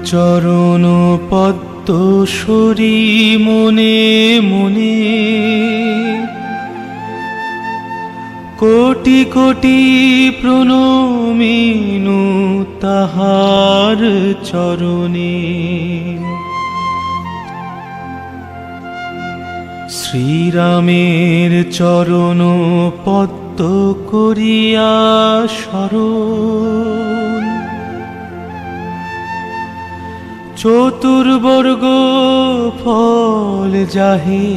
চরণ পদ্ম সরি মনে মনে কোটি কোটি প্রণমিনু তাহার চরণে। শ্রীরামের চরণ পদ্ম করিয়া শরণ, চতুর্বর্গ ফল যাহে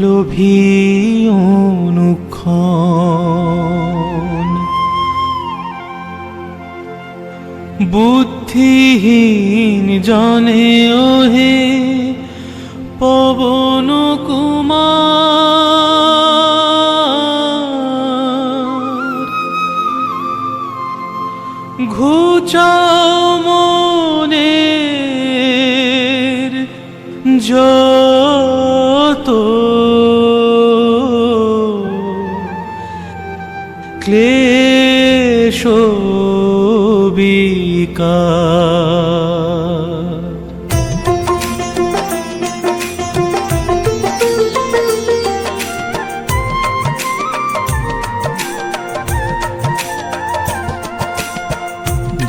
লোভী অনুক্ষণ। বুদ্ধিহীন জনে ওহে পবন কুমার, ঘুচাও মনের যত ক্লেশ বিকার।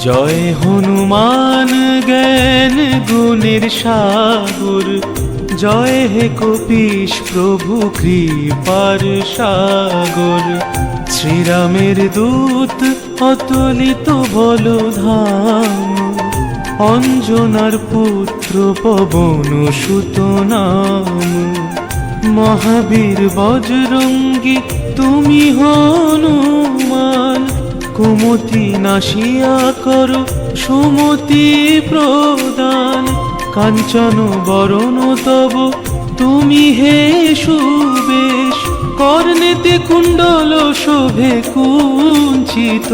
জয় হনুমান জ্ঞান গুণের সাগর, জয় হে কপীশ প্রভু কৃপার সাগর। শ্রীরামের দূত অতুলিত বলধাম, অঞ্জনার পুত্র পবন সুত নাম। মহাবীর বজরঙ্গী তুমি হনুমান, কুমতি নাশিয়া করো সুমতি প্রদান। কাঞ্চন বরণ তব তুমি হে সুবেশ, কর্ণেতে কুণ্ডল শোভে কুঞ্চিত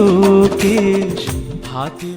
কেশ। হাতে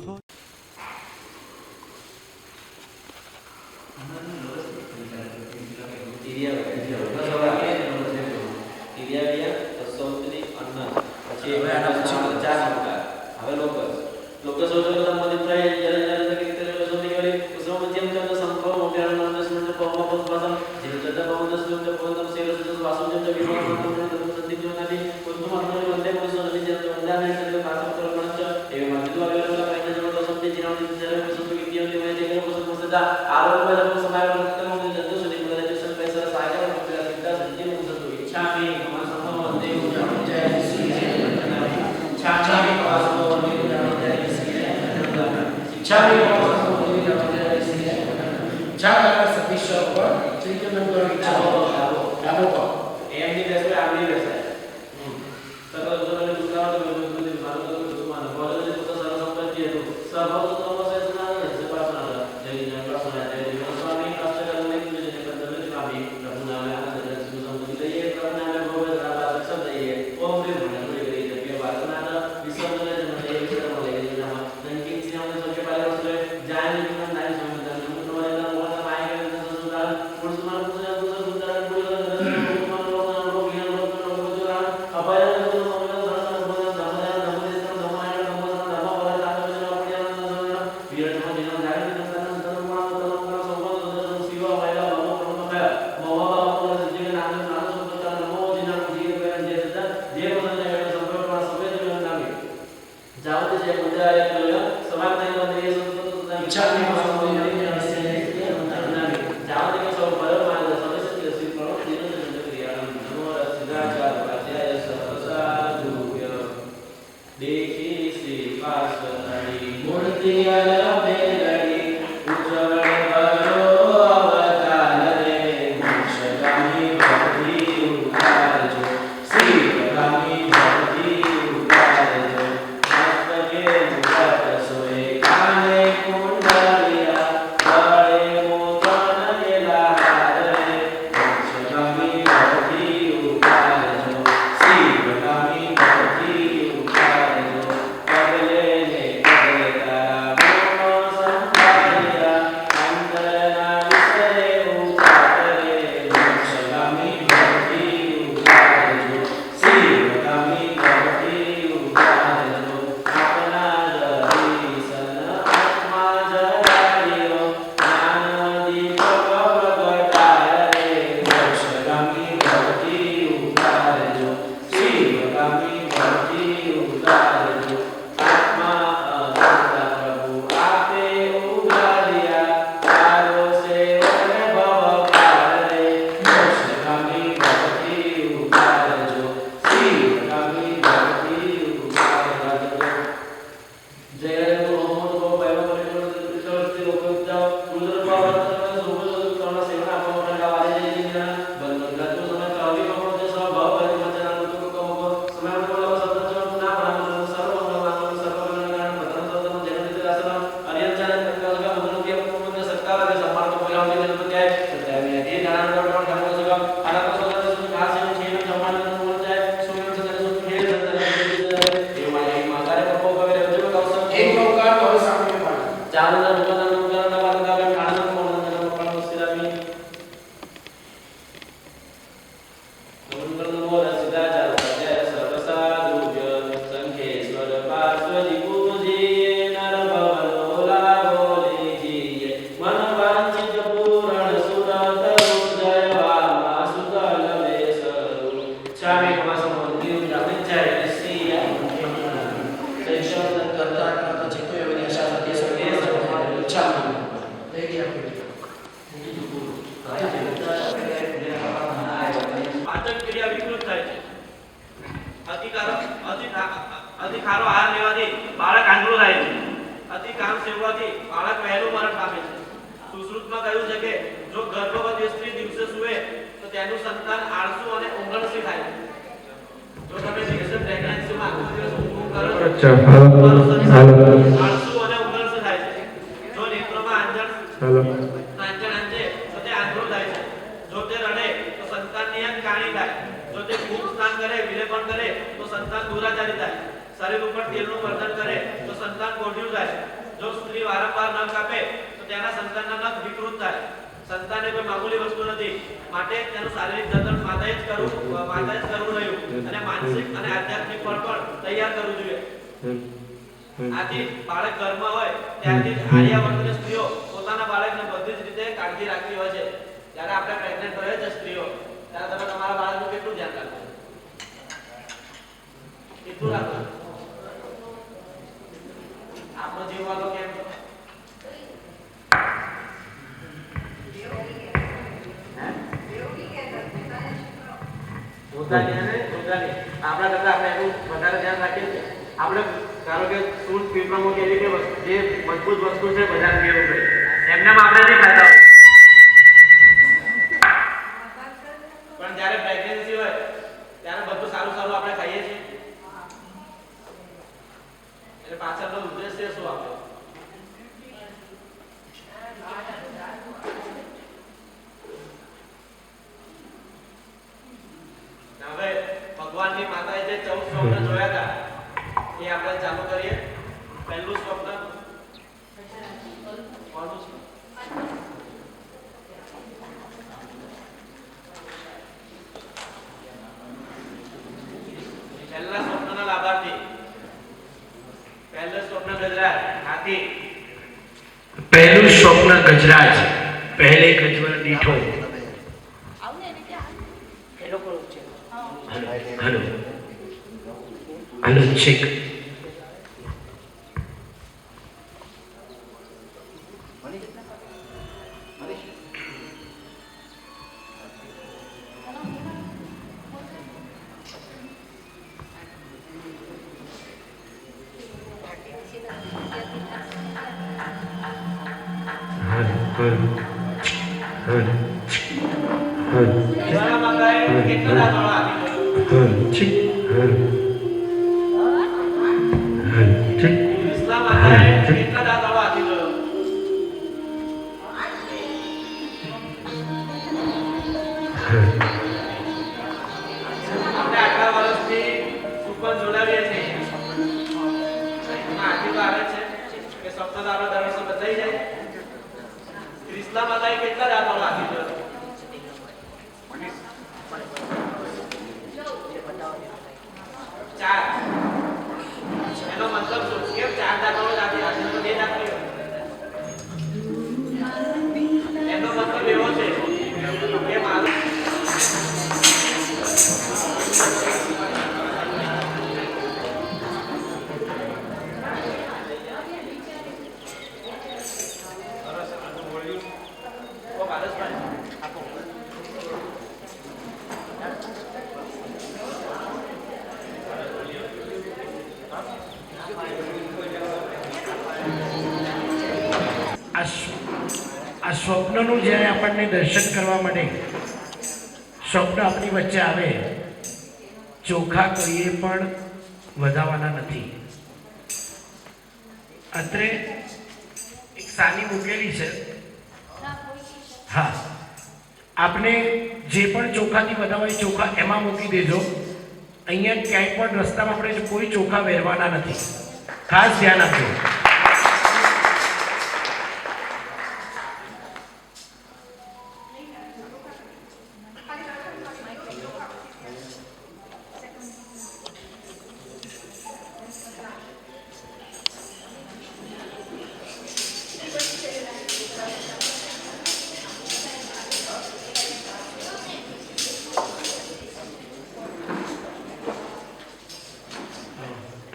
તો હવે સામે પાડો. ચારના રૂપના નમકરના પાદકાવે કાણના મોણના નમકનો સિરામી નમો રસિતા ચારજય સર્વસાધુભ્ય સંખેશ્વર પાર્શ્વજી પૂજીએ નર ભવનો લાભો લીજીએ મન વાંચિત પૂરણ સુરત જય વામા સુતલ વેસરુ ચામે કમાસ મંદિર જામે જય શ્રી શૈક્ષણ કરતા કરતા ચિત્તો એવની આશા સત્ય સત્ય સર્વ ચામે લઈ ગયા પાચન ક્રિયા વિકૃત થાય છે. અતિ ખારો આહાર લેવાથી બાળક આંધળું થાય છે. અતિ કામ સેવવાથી બાળક વહેલું મરણ પામે છે. સુશ્રુતમાં કહ્યું છે કે જો ગર્ભવતી સ્ત્રી દિવસે સૂવે તો તેનું સંતાન આળસુ અને ઊંઘણસી થાય છે. જો તમે દિવસે પ્રેગ્નન્સીમાં આખો દિવસ ઊંઘ કરો છો તમારું સંતાન આળસુ અને ઊંઘણસી થાય છે. જો નેત્રોમાં આંજણ આંજે તો તે આંધળું થાય છે. જો તે રડે તો સંતાનની આંખ કાણી થાય. જો તે ખૂબ સ્નાન કરે વિલેપન કરે તો સંતાન દુરાચારી થાય. શરીર ઉપર તેલનું વર્તન કરે તો સંતાન કોઢિયું થાય. જો સ્ત્રી વારંવાર નખ કાપે તો તેના સંતાનના નખ વિકૃત થાય. સંતાન એ કોઈ મામૂલી વસ્તુ નથી, માટે તેનું શારીરિક જતન માતાએ જ કરવું રહ્યું અને માનસિક અને આધ્યાત્મિક ફળ પણ તૈયાર કરવું જોઈએ. આથી બાળક ઘરમાં હોય ત્યારથી જ આર્યાવર્તની સ્ત્રીઓ પોતાના બાળકને બધી જ રીતે કાળજી રાખવી હોય છે. જ્યારે આપણે પ્રેગ્નન્ટ હોય છે સ્ત્રીઓ ત્યારે તમે તમારા બાળકનું કેટલું ધ્યાન રાખો? કેટલું રાખો? આપણો જીવવાનો કેમ આપણા કરતા આપણે એનું વધારે ધ્યાન રાખીએ છીએ. આપણે ધારો કે સૂટ પીપળામો કે એવી જે મજબૂત વસ્તુ છે બજાર લેવું પડે એમનામાં આપણે નહીં ખાતા હોય. પણ જ્યારે પ્રેગ્નન્સી હોય ત્યારે બધું સારું સારું આપણે ખાઈએ છીએ. એટલે પાછળનો ઉદ્દેશ્ય શું આપણો? હવે ભગવાનની માતાએ જે 14 સ્વપ્ન જોયા હતા એ આપણે ચાલુ કરીએ. પહેલું સ્વપ્ન કોનું છે? પહેલા સ્વપ્નના લાભાર્થી. પહેલું સ્વપ્ન ગજરાજ હાથી. પહેલું સ્વપ્ન ગજરાજ પહેલે ગજવર દીઠો. Hello hello check. આ સ્વપ્નનું જ્યારે આપણને દર્શન કરવા માટે સ્વપ્ન આપણી વચ્ચે આવે, ચોખા કરીએ પણ વધાવવાના નથી. અત્રે એક સાની મૂકેલી છે. હા, આપણે જે પણ ચોખાથી વધાવાય ચોખા એમાં મૂકી દેજો. અહીંયા ક્યાંય પણ રસ્તામાં આપણે કોઈ ચોખા વેરવાના નથી. ખાસ ધ્યાન આપજો.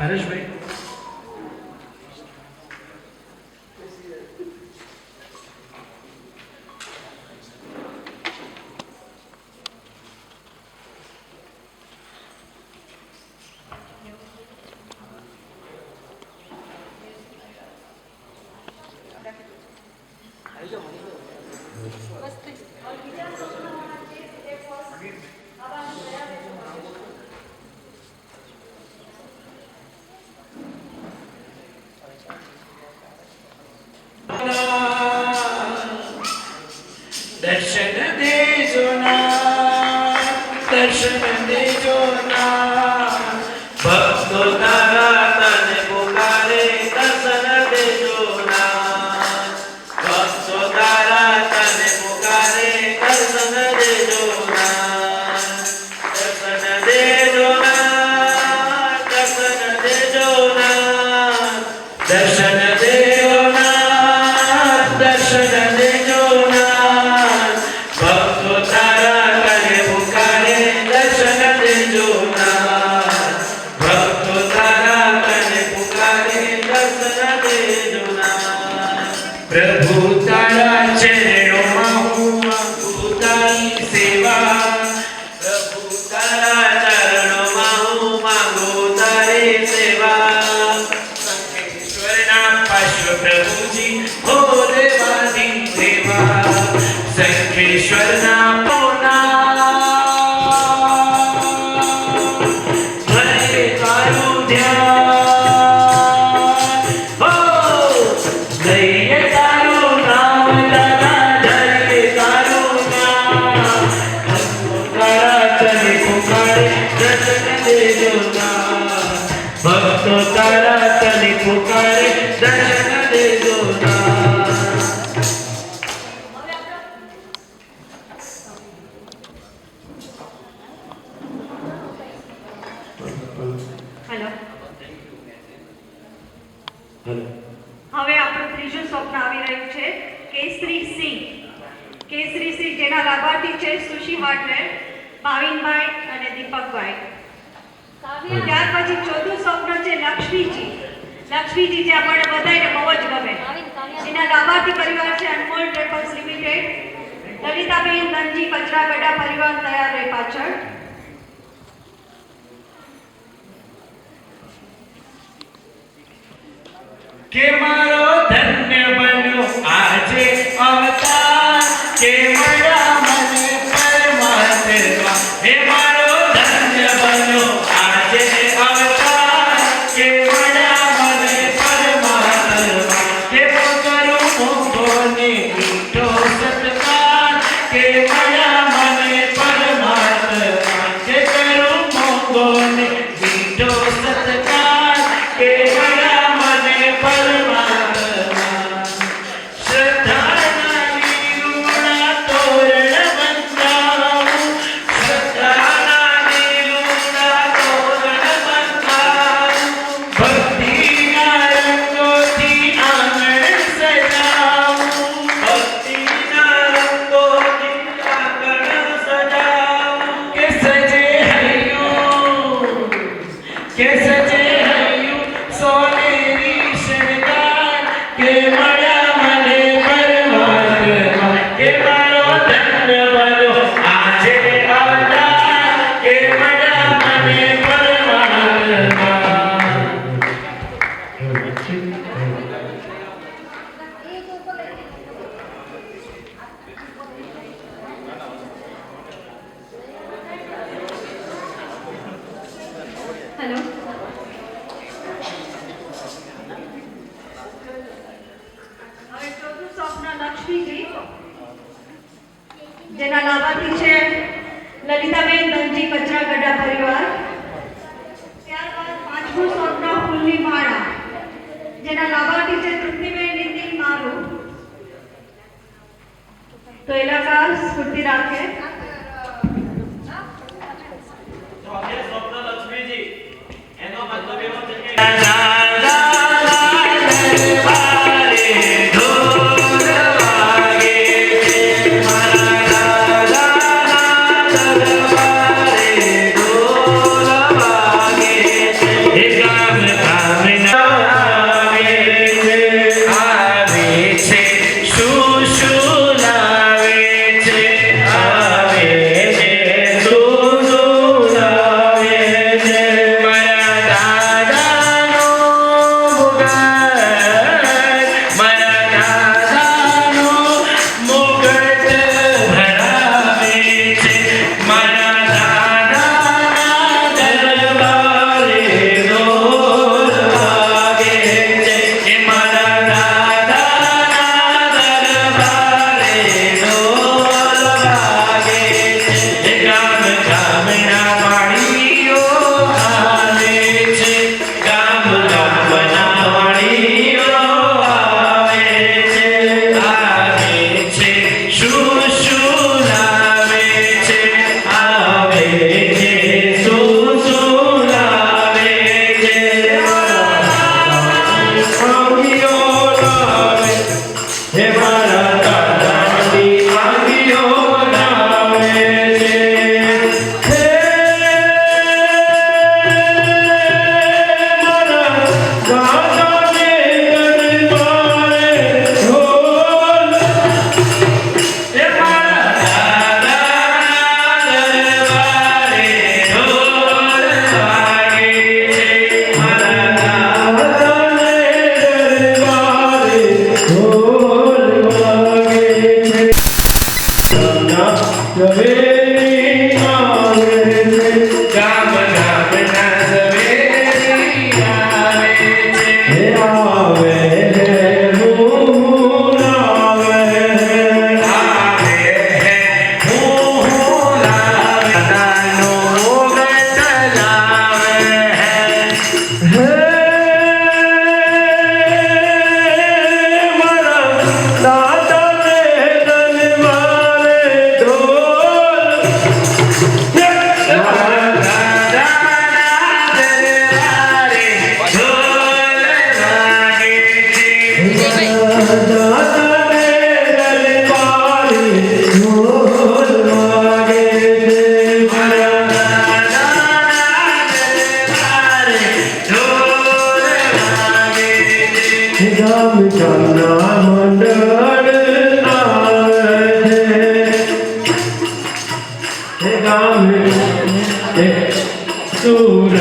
હરેશભાઈ દર્શન દેજો ના દર્શન દેજો ના ભક્તો તારા તને પુકારે દર્શન દેજો ના ભક્તો તારા તને પુકારે દર્શન દેજો ના દર્શન દેજો ના દર્શન દેજો ના દર્શન દેજો ના દર્શન દેજો ના ભક્તો તારા તને પુકારે દર્શન દેજો ના ભક્તો તારા તને પુકારે દર્શન દેજો ના પ્રભુ તારા ચરણોમાં હું માંગુ તારી સેવા પ્રભુ તારા ચરણોમાં હું માંગુ તારી સેવા શંખેશ્વરના પાર્શ્વ પ્રભુજી હો દેવાદી દેવા શંખેશ્વરના પોના ભલે તારું ધ્યાન હો લઈએ તારું નામ દાદા જઈએ તારું નામ ભક્તો તારા તને પુકારે દર્શન દેજો ના ભક્તો તારા તને પુકારે દર્શન દેજો ના હેલો હવે આપણું ત્રીજું સ્વપ્ન આવી રહ્યું છે કેસરી સિંહ જેના લાભાર્થી છે સુશી વાટલે, ભાવિનભાઈ અને દીપકભાઈ. ત્યાર પછી ચોથું સ્વપ્ન છે લક્ષ્મીજી જે આપણને બધાને બહુ જ ગમે. એના લાભાર્થી પરિવાર છે અનમોલ ટ્રેપલ્સ લિમિટેડ, લલિતાબેન ધનજી કચરાગડા પરિવાર તૈયાર રહે પાછળ. કે મારો ધન્ય બન્યો આજે અવતાર કે મળ્યા મને પરમાત્મા હે મારો ધન્ય બન્યો આજે અવતાર કે મળ્યા મને પરમાત્મા કે કરું મોંઘોને મીઠો સત્કાર કે મળ્યા મને પરમાત્મા કે કરું મોંઘોને મીઠો સત્કાર કે મળ્યા મને પરમાત્મા શ્રદ્ધાના લીલુડા તોરણ બંધાવું શ્રદ્ધાના લીલુડા તોરણ બંધાવું ભક્તિના રંગોથી આંગણ સજાવું ભક્તિના રંગોથી આંગણ સજાવું કે સજે હૈયું કે સજે હૈયું સોનેરી શણગાર કે મળ્યા મને પરમાત્મા કે મારો ધન્ય બન્યો આજે અવતાર કે મળ્યા મને પરમાત્મા હેલો હવે ચોથું સ્વપ્ન લક્ષ્મીજી જેના લાભાર્થી છે લલિતાબેન ધનજી કચરાગડા પરિવાર. ત્યારબાદ પાંચમું સ્વપ્ન ફૂલની માળા જેના લાભાર્થી છે તૃપ્તિબેન નીતિન મારુ. તો એલાકા સ્ફૂર્તિ રાખે. ચોથે સ્વપ્ન લક્ષ્મીજી એનો મતલબ એવો છે કે ગામ વાંગીઓ લાવે હે મારા દાદાની વાંગીઓ લાવે છે હે મારા દાદાને દરબારે ઢોલ હે મારા દાદાના દરબારે ઢોલ વાગે છે મારા દાદાને દરબારે ઢોલ વાગે છે ઝવેરી આવે છે ગામના ઝવેરી આવે છે હે આવે હે હું આવે આવે હે હું લાવે દાનો ગટલાવે હે મારા દાદાને દરબારે ઢોલ મારા દાદાના દરબારે ઢોલ વાગે છે દાદાને દરબારે ઢોલ વાગે છે મારા દાદાના દરબારે ઢોલ વાગે છે ગામ ગામના મંડળ આવે છે ગામ સુરત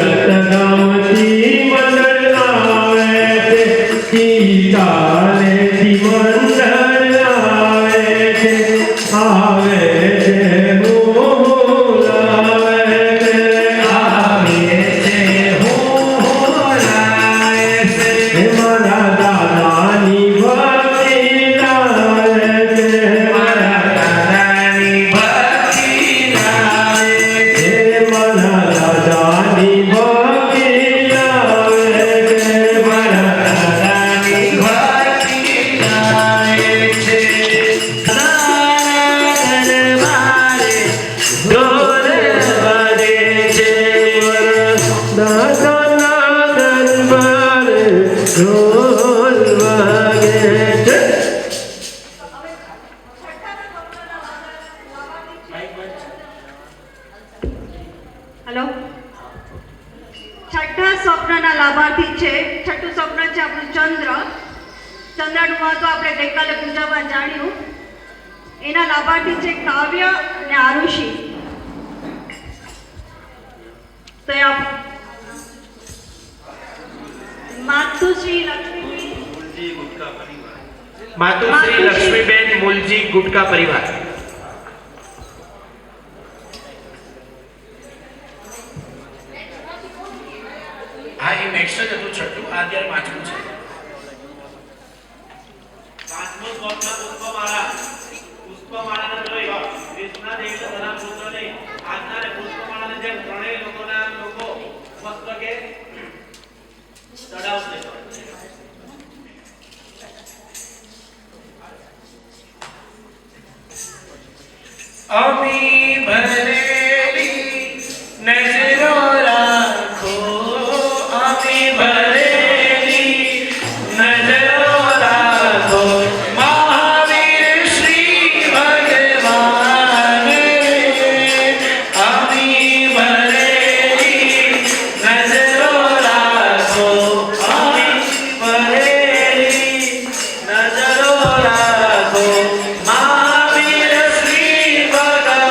ગામથી મંડળ આવે છે ગીતાલેથી મંડળ આવે છે આવે છે હું લાવે છે આવે છે હું લાવે છે હે મારા દાદાની ભક્તિ લાવે છે મારા દાદાની ભક્તિ લાવે છે મારા દાદાની ભક્તિ લાવે છે મારા દાદાની ભક્તિ લાવે છે દાદાના દરબારે ઢોલ વાગે છે દાદાના દરબારે ઢોલ વાગે છે હેલો છઠ્ઠા સ્વપ્નના લાભાર્થી છે. છઠ્ઠું સ્વપ્ન છે આપણું ચંદ્રનું મહત્વ આપણે ગઈકાલે પૂજામાં જાણ્યું. એના લાભાર્થી છે કાવ્ય અને આરુષિ. તો એ માતુશ્રી લક્ષ્મીબેન મુલજી ગુટકા પરિવાર. હા, એ નેક્સ્ટ જ હતું છઠ્ઠું, આ અત્યારે પાંચમું છે. પાંચમો સ્વપ્ન પુષ્પમાળાને જોઈ કૃષ્ણા દેવીના ધના પુત્રને આજ્ઞા અને પુષ્પમાળાને જેમ ત્રણેય લોકો મસ્તકે ચડાવશે. અમી ભરેલી નજરો રાખો, અમી ભરેલી નજરો રાખો, મહાવીર શ્રી ભગવાન અમી ભરેલી નજરો રાખો, અમી ભરેલી નજરો રાખો, મહાવીર શ્રી ભગવાન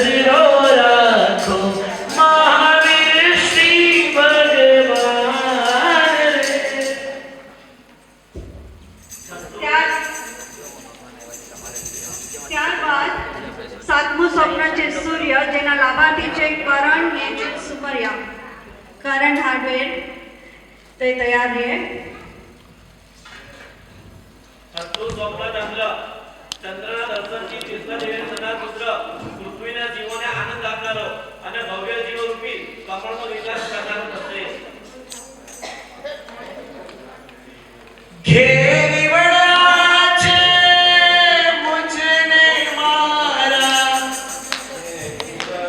આશરો રાખો મહાવીર શ્રી ભગવાન રે. ત્યારબાદ સાતમું સ્વપ્ન છે સૂર્ય, જેના લાભાર્થી છે કરણ નેચર સુપરિયા, કરણ હાર્ડવેર. તો એ તૈયાર રહે. છઠ્ઠું સ્વપ્ન ચંદ્ર. ચંદ્રના દર્શનથી કૃષ્ણદેવે સદા પુત્ર પૃથ્વીના જીવોને આનંદ આપનારો અને ભવ્ય જીવરૂપી કમળનો વિકાસ કરનારો થશે. ઘેરી વળ્યા છે મુજને મારા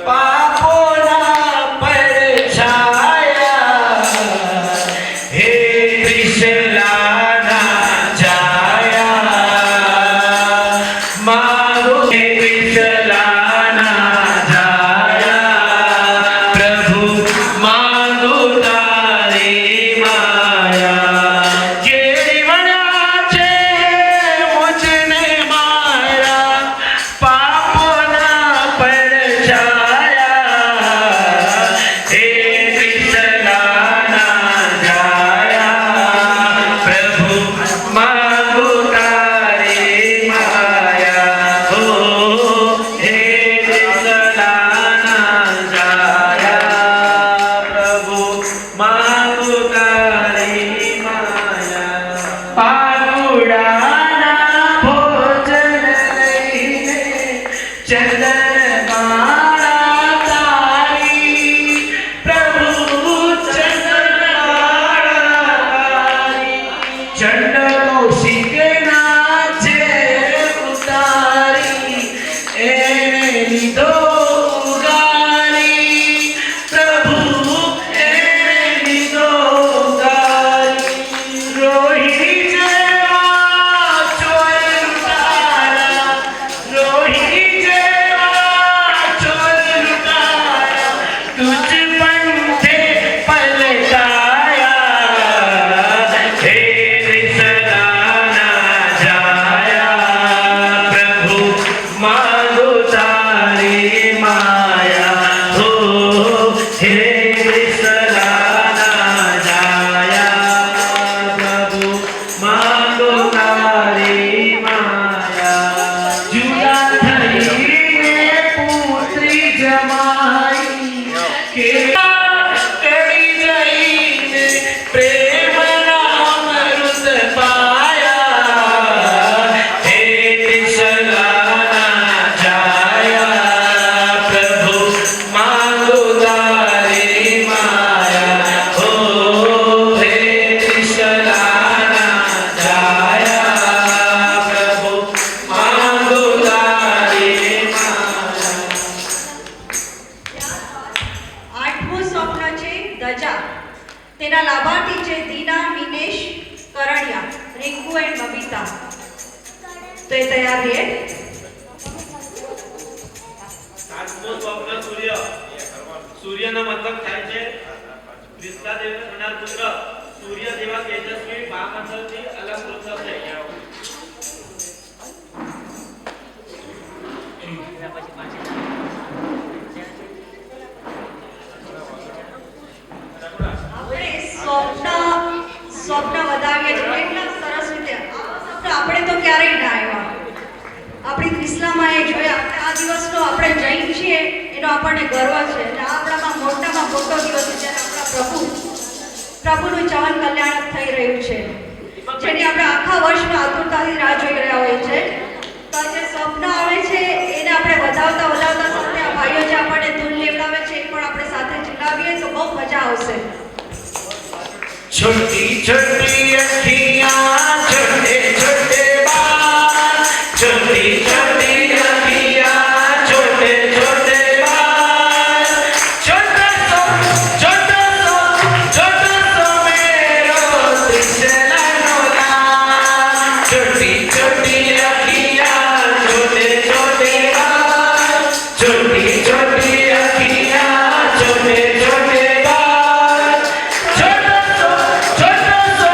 પાપોના પડછાયા, હે ત્રિશલાના છાયા, મારો હે ત્રિશલાના છાયા, પ્રભુ માંગુ તારી માયા. ઘેરી વળ્યા છે મુજને મારા પાપોના પડછાયા, હે ત્રિશલાના છાયા, પ્રભુ માંગુ તારી માયા. હો હે ત્રિશલાના છાયા, પ્રભુ માંગુ તારી માયા. પાગુડાના ભોજન લઈને ચંદનમાળા તારી, પ્રભુ ચંદનમાળા તારી, ચંડ કૌશિકના ઝેર ઉતારી, એને લીધો ઉગારી, પ્રભુ એને લીધો ઉગારી. રોહિણી જેવા ચોર લૂંટારા, રોહિણી જેવા ચોર લૂંટારા, તુજ પંથે પલટાયા, હે ત્રિશલાના છાયા, પ્રભુ માંગુ તારી માયા. હો હે ત્રિશલાના છાયા, પ્રભુ માંગુ તારી માયા. જુદા થઈને પુત્રી જમાઈ, કેવા કરી જઈને પ્રેમના અમૃત પાયા, હે ત્રિશલાના છાયા, પ્રભુ માંગુ તારી માયા. હો હે ત્રિશલાના છાયા, પ્રભુ માંગુ તારી માયા. આઠમું સ્વપ્ન છે ધજા. તેના લાભાર્થી છે દીના, મિનેશ, કરણિયા, રિંકુ એન્ડ બબીતા. તો એ તૈયાર રહે. સાતમું સ્વપ્ન સૂર્ય. સૂર્યનો મતલબ થાય છે કૃષ્ણદેવનો થનાર પુત્ર. સૂર્ય જેવા તેજસ્વી મહામંડળથી અલંકૃત થશે. આપણે સ્વપ્ન વધાવીએ છીએ એટલા સરસ રીતે. આવા સ્વપ્ન આપણે તો ક્યારેય ના આવ્યા. આપણી ત્રિશલામાં એ જોયા. આ દિવસનો આપણે જૈન છીએ એનો આપણને ગર્વ છે. અને આ આપણામાં મોટામાં મોટો દિવસ છે જ્યારે આપણા પ્રભુનું ચવન કલ્યાણ થઈ રહ્યું છે, જેની આપણે આખા વર્ષમાં આતુરતાથી રાહ જોઈ રહ્યા હોઈએ છીએ. તો આ જે સ્વપ્ન આવે છે એને આપણે વધાવતા સાથે આ ભાઈઓ જે આપણને ધૂન લેવડાવે છે એ પણ આપણે સાથે ચલાવીએ તો બહુ મજા આવશે. छोटी छोटी अखियाँ छोटे छोटे बाल, छोटी छोटी अखियाँ छोटे छोटे बाल, छोटा सा मेरो त्रिशलानो लाल. छोटी छोटी अखियाँ छोटे छोटे बाल, छोटी छोटी अखियाँ छोटे छोटे बाल, छोटा सा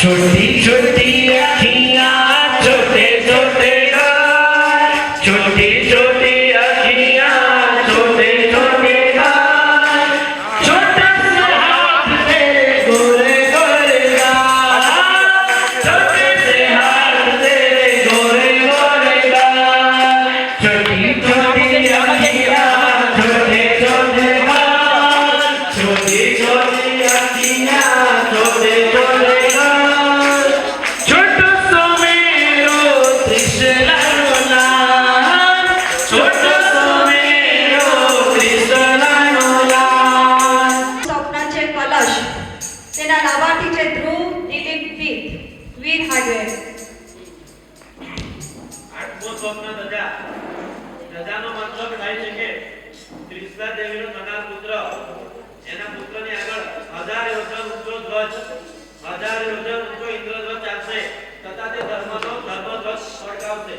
छोटी छोटी अखियाँ छोटे छोटे गाल छोटी छोटी अखियाँ छोटे छोटे गाल छोटा सा हाथ तेरे गोरे गोरे गाल छोटे से हाथ तेरे गोरे गोरे गाल छोटी छोटी अखियाँ छोटे छोटे गाल छोटी छोटी अखियाँ छोटे छोटे गाल छोटो सो मेरो त्रिशलानो लाल छोटो सो मेरो त्रिशलानो लाल स्वप्नाचे कलश તેના લાભાર્થી છે ધ્રુવ દિલીપ વીર હાર્ડવેર. આઠમો સ્વપ્ન ધજા. ધજાનો મતલબ થાય છે કે ત્રિશલા દેવીનો થનાર પુત્ર એના પુત્રની આગળ 1000 યોજન ઊંચો ધ્વજ 1000 યોજન ઊંચો ઇન્દ્રધ્વજ ચાલશે તથા તે ધર્મધ્વજ ફડકાવશે.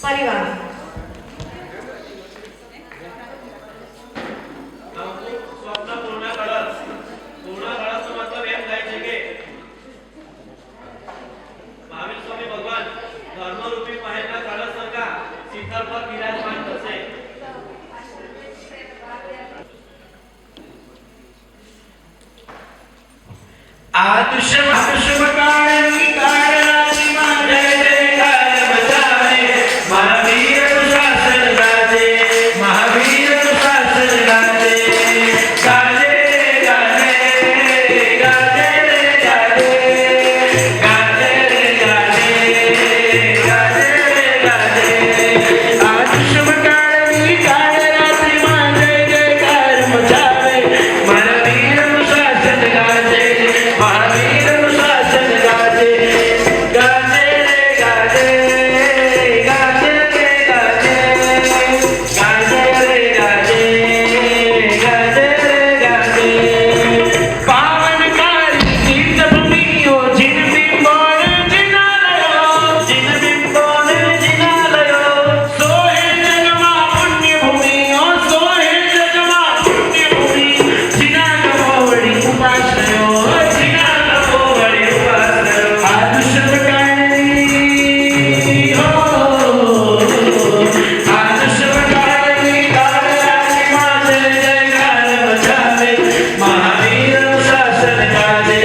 પરિવાર. સ્વપ્ન પૂર્ણ કળશ. પૂર્ણ કળશનો મતલબ એમ થાય છે કે મહાવીર સ્વામી ભગવાન ધર્મરૂપી મહેલના કળશ સરખા શિખર પર બિરાજમાન થશે. આ દુષ્મ કાળની કાળરાજીમાં જય જયકાર મચાવે મારા વીર શાસન આ દુષ્મકાળની કાળ રાત્રિમાં જય જયકાર મચાવે મારા વીરનું શાસન ગાજે મારા વીરનું શાસન ગાજે ગાજે રે ગાજે ગાજે રે ગાજે ગાજે રે ગાજે ગાજે રે ગાજે પાવનકારી તીર્થભૂમિઓ જીન બિંબોર જિનાલયો સોહે જગમાં પુણ્યભૂમિઓ સોહે જગમાં પુણ્યભૂમિ જિનાગમોવડી ઉપાસયો જિનાગમોવડી ઉપાસયો આ દુષ્મકાળની હો આ દુષ્મકાળની કાળ રાત્રિમાં જય જયકાર મચાવે મહાવીરનું શાસન ગાજે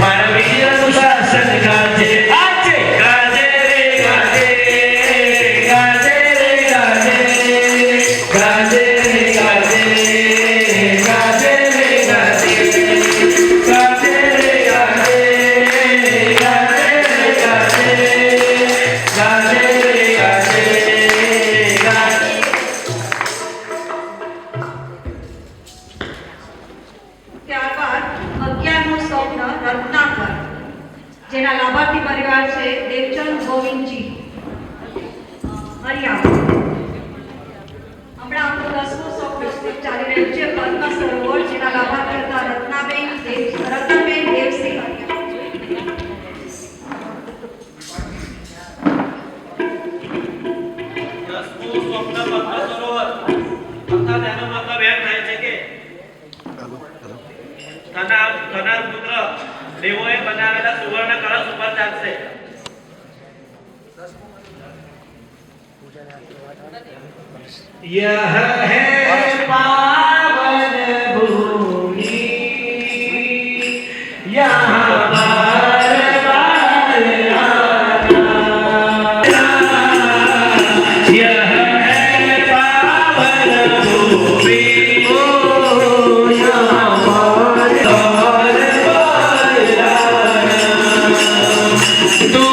મારા વીરનું શાસન ગાજે આજે ગાજે રે ગાજે ગાજે રે ગાજે ગાજે રે ગાજે ગાજે રે ગાજે ગાજે રે ગાજે ગાજે રે ગાજે ગાજે રે ગાજે ગાજે ત્યારબાદ 11મું સ્વપ્ન રત્નાકર, જેના લાભાર્થી પરિવાર છે દેવચંદ ગોવિંદજી હરિયાણા. હમણાં આપણું 10મું સ્વપ્ન ચાલી રહ્યું છે પદ્મ સરોવર, જેના લાભાર્થી હતા રત્નાબેન દેવસિંહ હરિયાણા. દસમું સ્વપ્ન પદ્મ સરોવર અર્થાત એનો મતલબ એમ થાય છે કે થનાર પુત્ર દેવોએ બનાવેલા સુવર્ણ કળશ ઉપર ચાલશે. यह है पावन भूमि यहाँ बार बार आना यह है पावन भूमि ओ यहाँ बार बार आना तू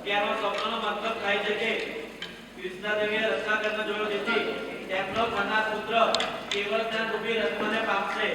ત્યારનો સ્વપ્નનો મતલબ થાય છે કે કૃષ્ણદેવીએ રત્નાકરને જોયો તેથી તેમનો થનાર પુત્ર કેવળ જ્ઞાન રૂપી રત્નને પામશે.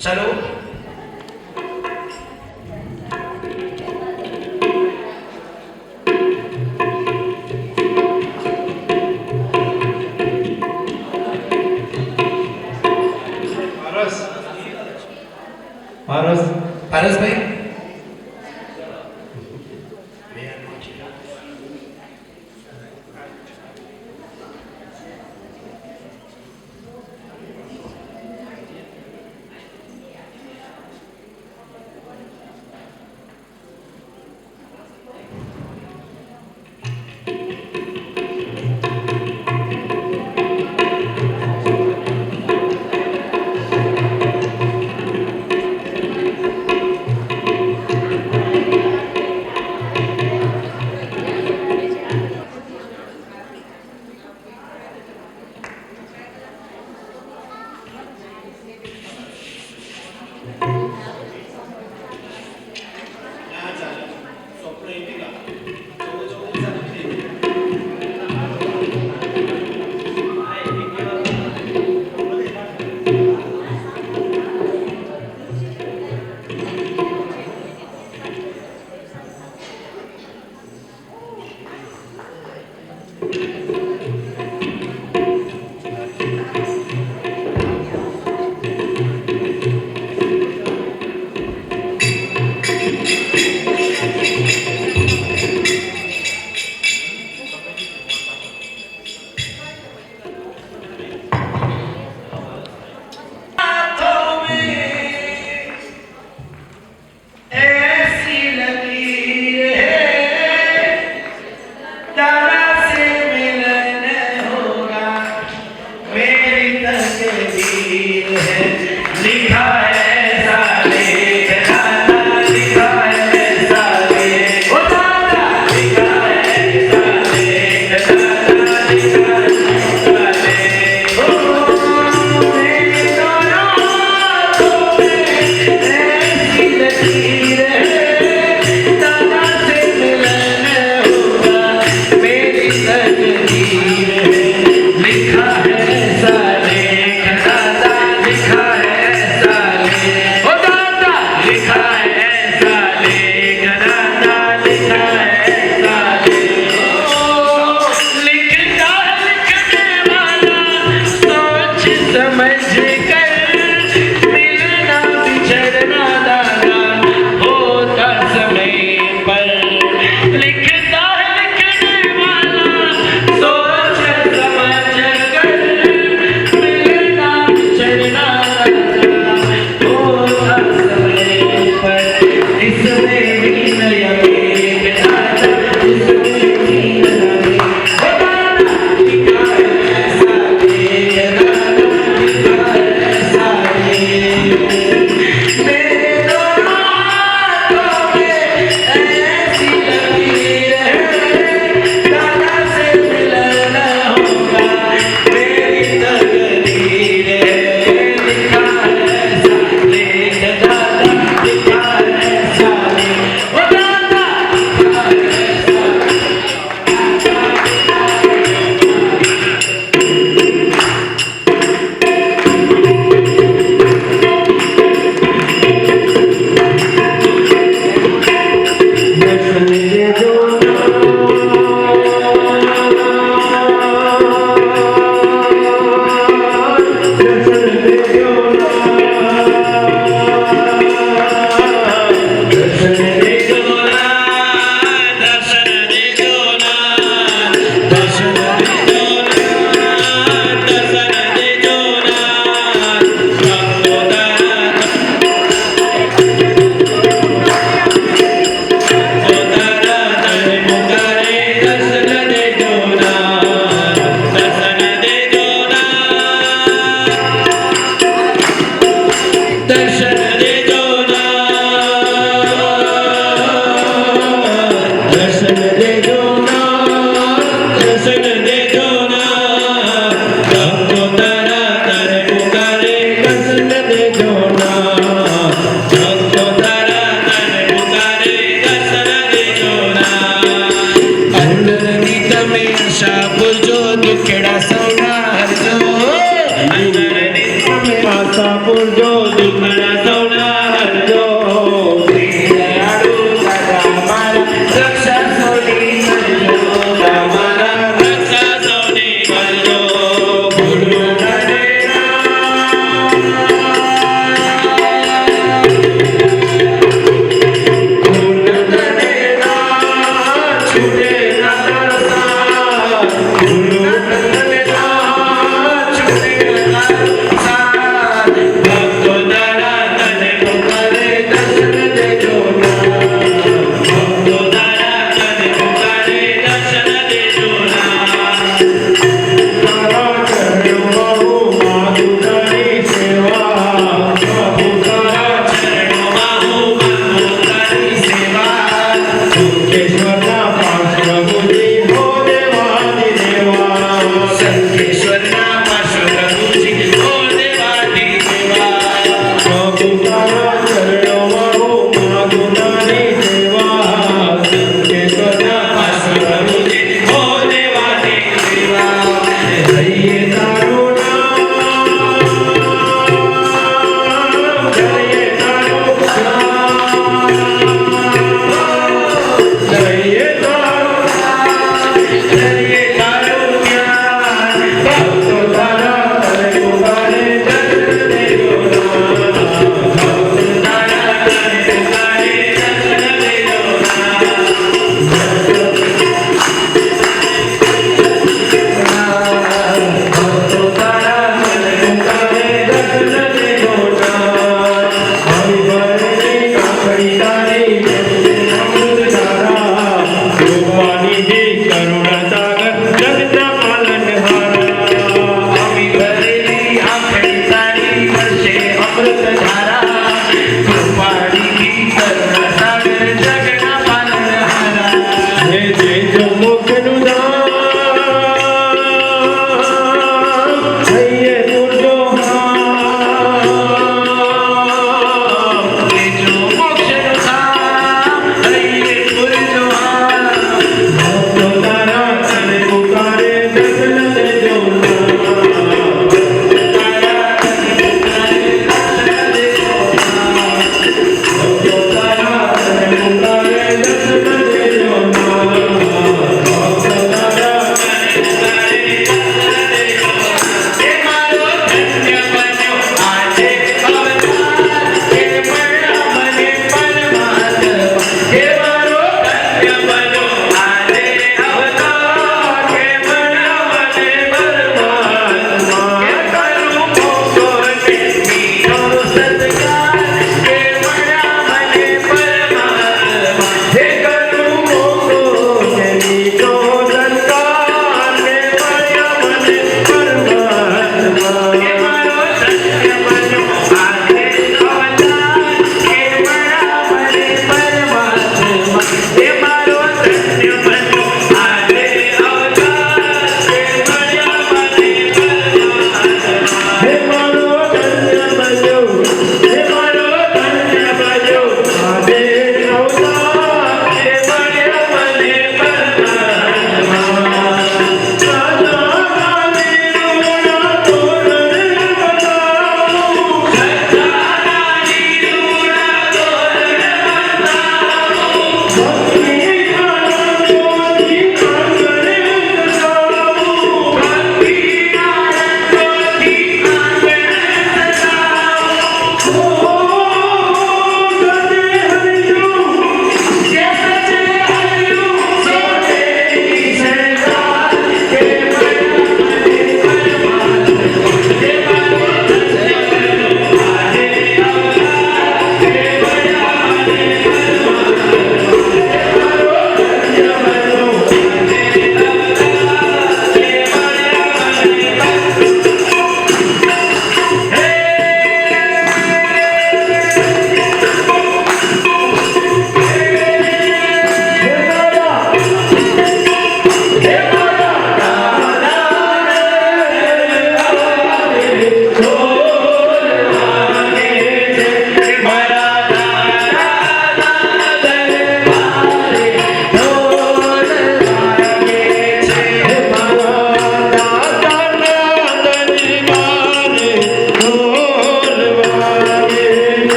ચલો પારસભાઈ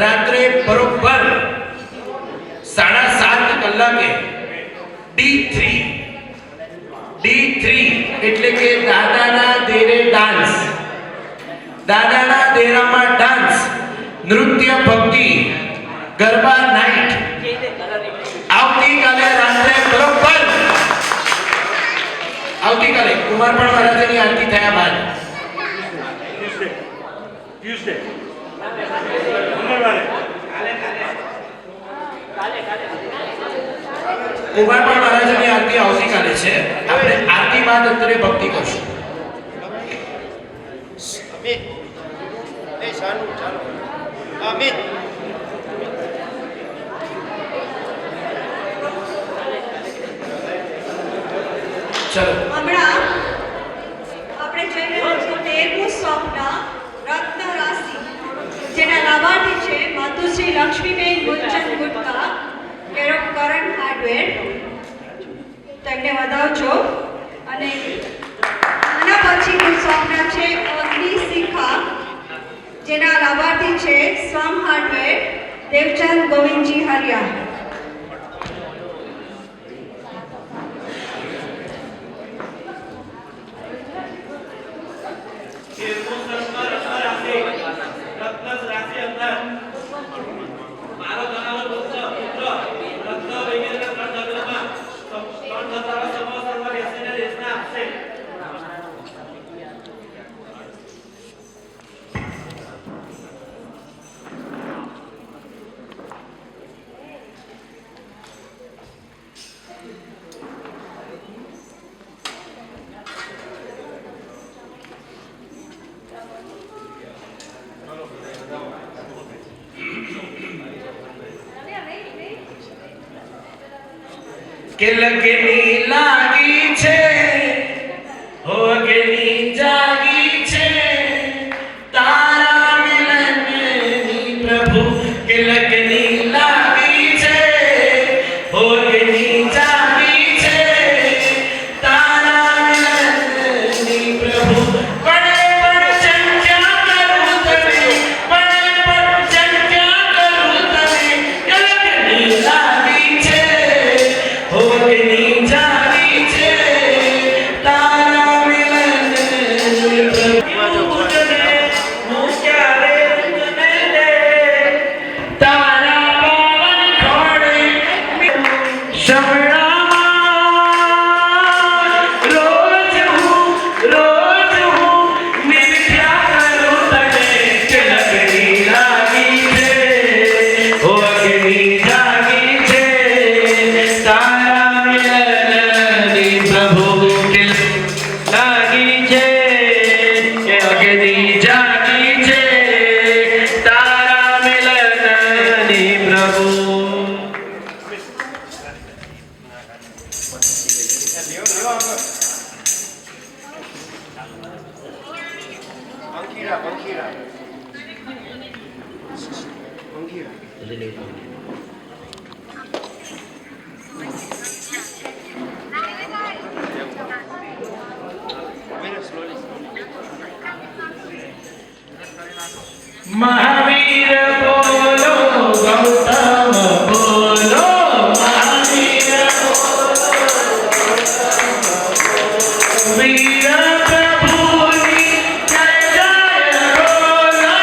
રાત્રે બરોબર 7:30 કલાકે D3 એટલે કે દાદાના દેરે ડાન્સ, દાદાના દેરામાં ડાન્સ, નૃત્ય, ભક્તિ, ગરબા નાઈટ આવતીકાલે રાત્રે બરોબર આવતીકાલે કુમારપણ મહારાજની આરતી થયા બાદ ટ્યુઝડે મંગળવારે કુમારપણ મહારાજની આરતી આવતીકાલે છે. આપણે આરતી બાદ અત્યારે ભક્તિ કરશું. અમિત એ ચાલુ અમિત ચલો હમણાં આપણે જોઈ રહ્યા છો 13મું સ્વપ્ન રત્ન રાશિ, જેના લાભાર્થી છે માતુશ્રી લક્ષ્મીબેન ગુલચંદ ગુટકા, કેર ઓફ કરણ હાર્ડવેર. તેમને વધાવજો. અને આના પછીનું સ્વપ્ન છે અગ્નિ શિખા, જેના લાભાર્થી છે સ્વામ હાર્ડવેર, દેવચંદ ગોવિંદજી હરિયા. કે લગની લાગી છે હો અગ્નિ જાગી છે તારા મિલનની પ્રભુ. કે લગની લાગી છે હો અગ્નિ જાગી છે તારા મિલનની પ્રભુ. પણ ચંચા કરું તને, પણ ચંચા કરું તને. કે લગની લાગી છે હો અગ્નિ જાગી છે તારા મિલનની પ્રભુ. હું ક્યારે તને દે તારા પાવન ખોળે શમણામાં રોજ હું નિર્ખ્યા કરું તને. કે લગની લાગી છે હો અગ્નિ જાગી છે તારા મિલનની પ્રભુ. કે લાગી છે કે અગ્નિ જાગી છે તારા મિલનની પ્રભુ. પંખીરા મહાવીર બોલો ગૌતમ બોલો મહાવીર વીર પ્રભુની જય જય બોલો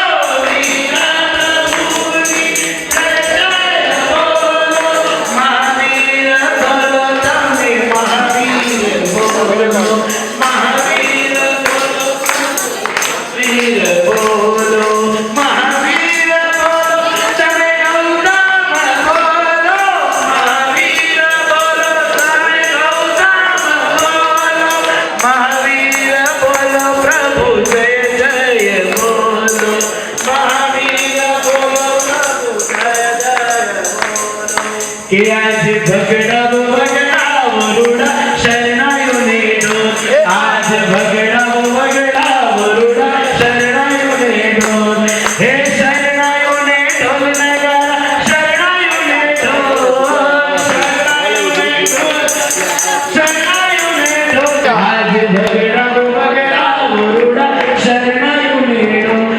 વીર પ્રભુની જય જય બોલો મહાવીર બોલો તમે મહાવીર બોલો મહાવીર બોલો વીર બોલો મહાવીર બોલો તમે ગૌતમ બોલો મહાવીર બોલો તમે ગૌતમ બોલો મહાવીર બોલો પ્રભુ જય જય બોલો મહાવીર બોલો પ્રભુ જય જય બોલો. કે આજ ભગડાવ વગડાવ રૂડા શરણાયોને ઢોલ, આજ ભગડાવ વગડાવ રૂડા શરણાયોને ઢોલ. હે શરણાયોને ઢોલ નગારા, શરણાયોને ઢોલ, શરણાયોને ઢોલ, શરણાયોને ઢોલ. આજ ભગડાવ વગડાવ રૂડા શરણાયોને ઢોલ,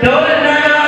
ઢોલ નગારા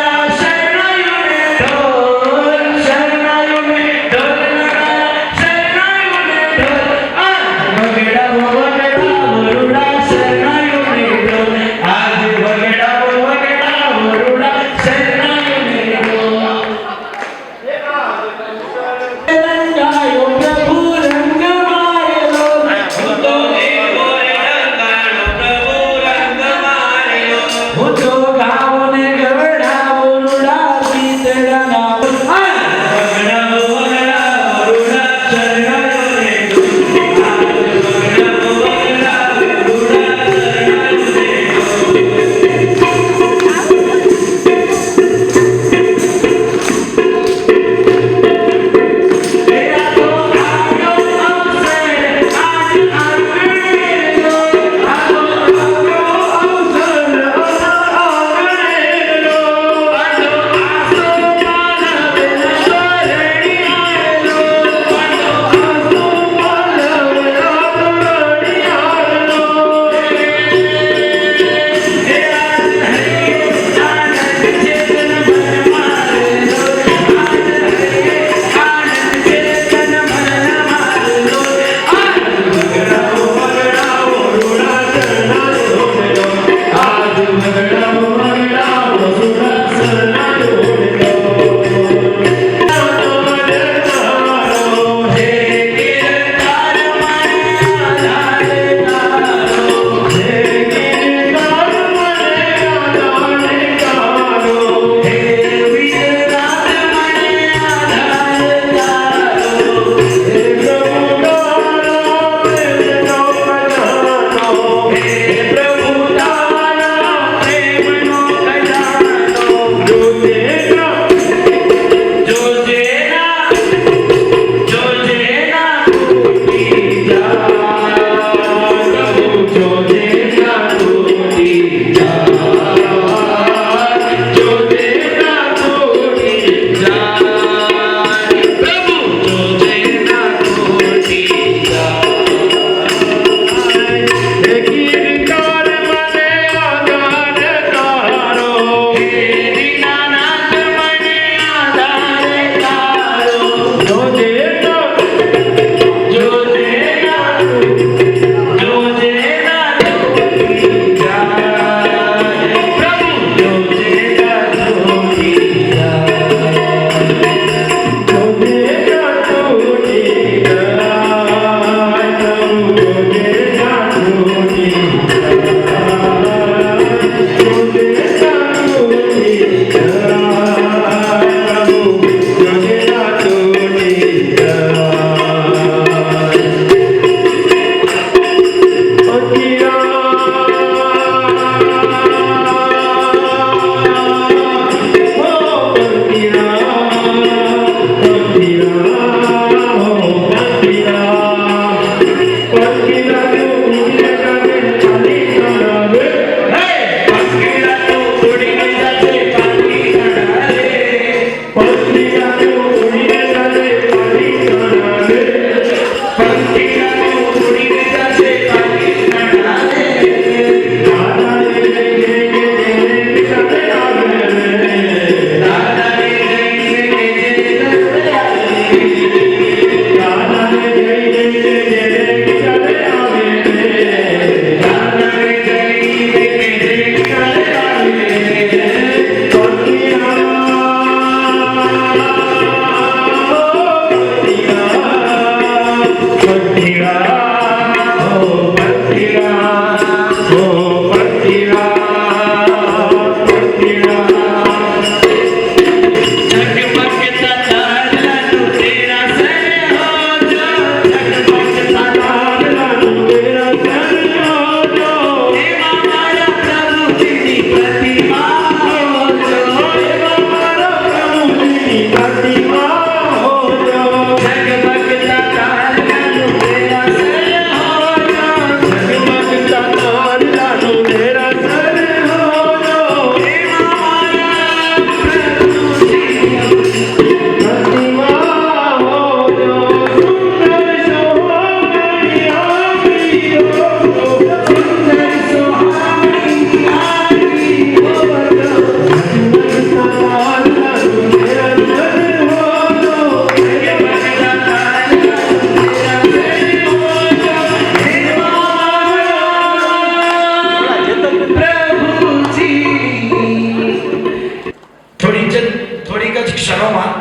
થોડીક જ ક્ષણોમાં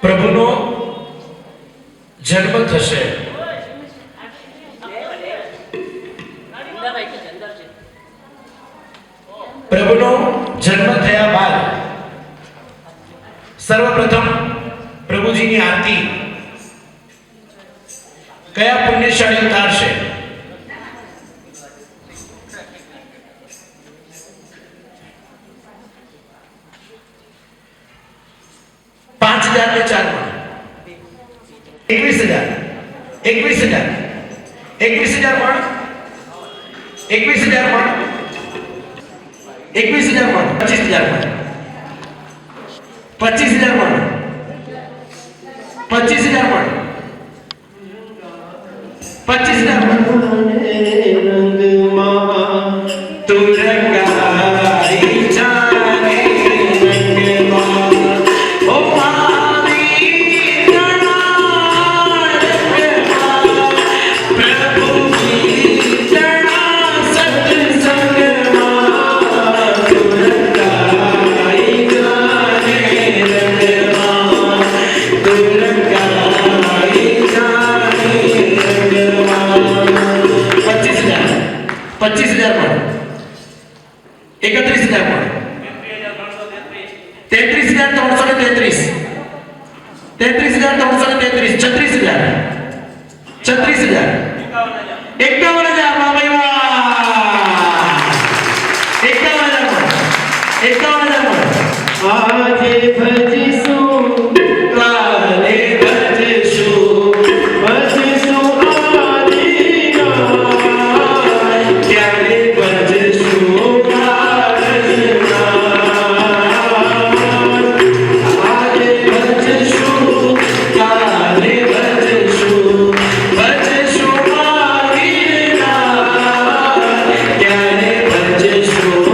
પ્રભુનો જન્મ થશે. પ્રભુનો જન્મ થયા બાદ સર્વપ્રથમ પ્રભુજીની આરતી કયા પુણ્યશાળી ઉતારશે? ₹5000 ને 4 21,000 21,000 પણ 21,000 પણ 21,000 પણ 25,000 પણ 25,000 પણ 25,000 પણ 25,000 તું રંગાઈ જાને રંગમાં ઓ મારી પ્રભુજી જણા સત્સંગમાં તું રંગાઈ જાને રંગમાં તું રંગાઈ જાને રંગમાં 25,000 પણ 31,000 પણ 33,333 33,333 36,000 51,000 વાહ ભાઈ વાહ 51,000 આજે ભજીશું કાલે ભજશું ત્યારે ભજશું આજે ભજશું કાલે ભજશું ત્યારે ભજશું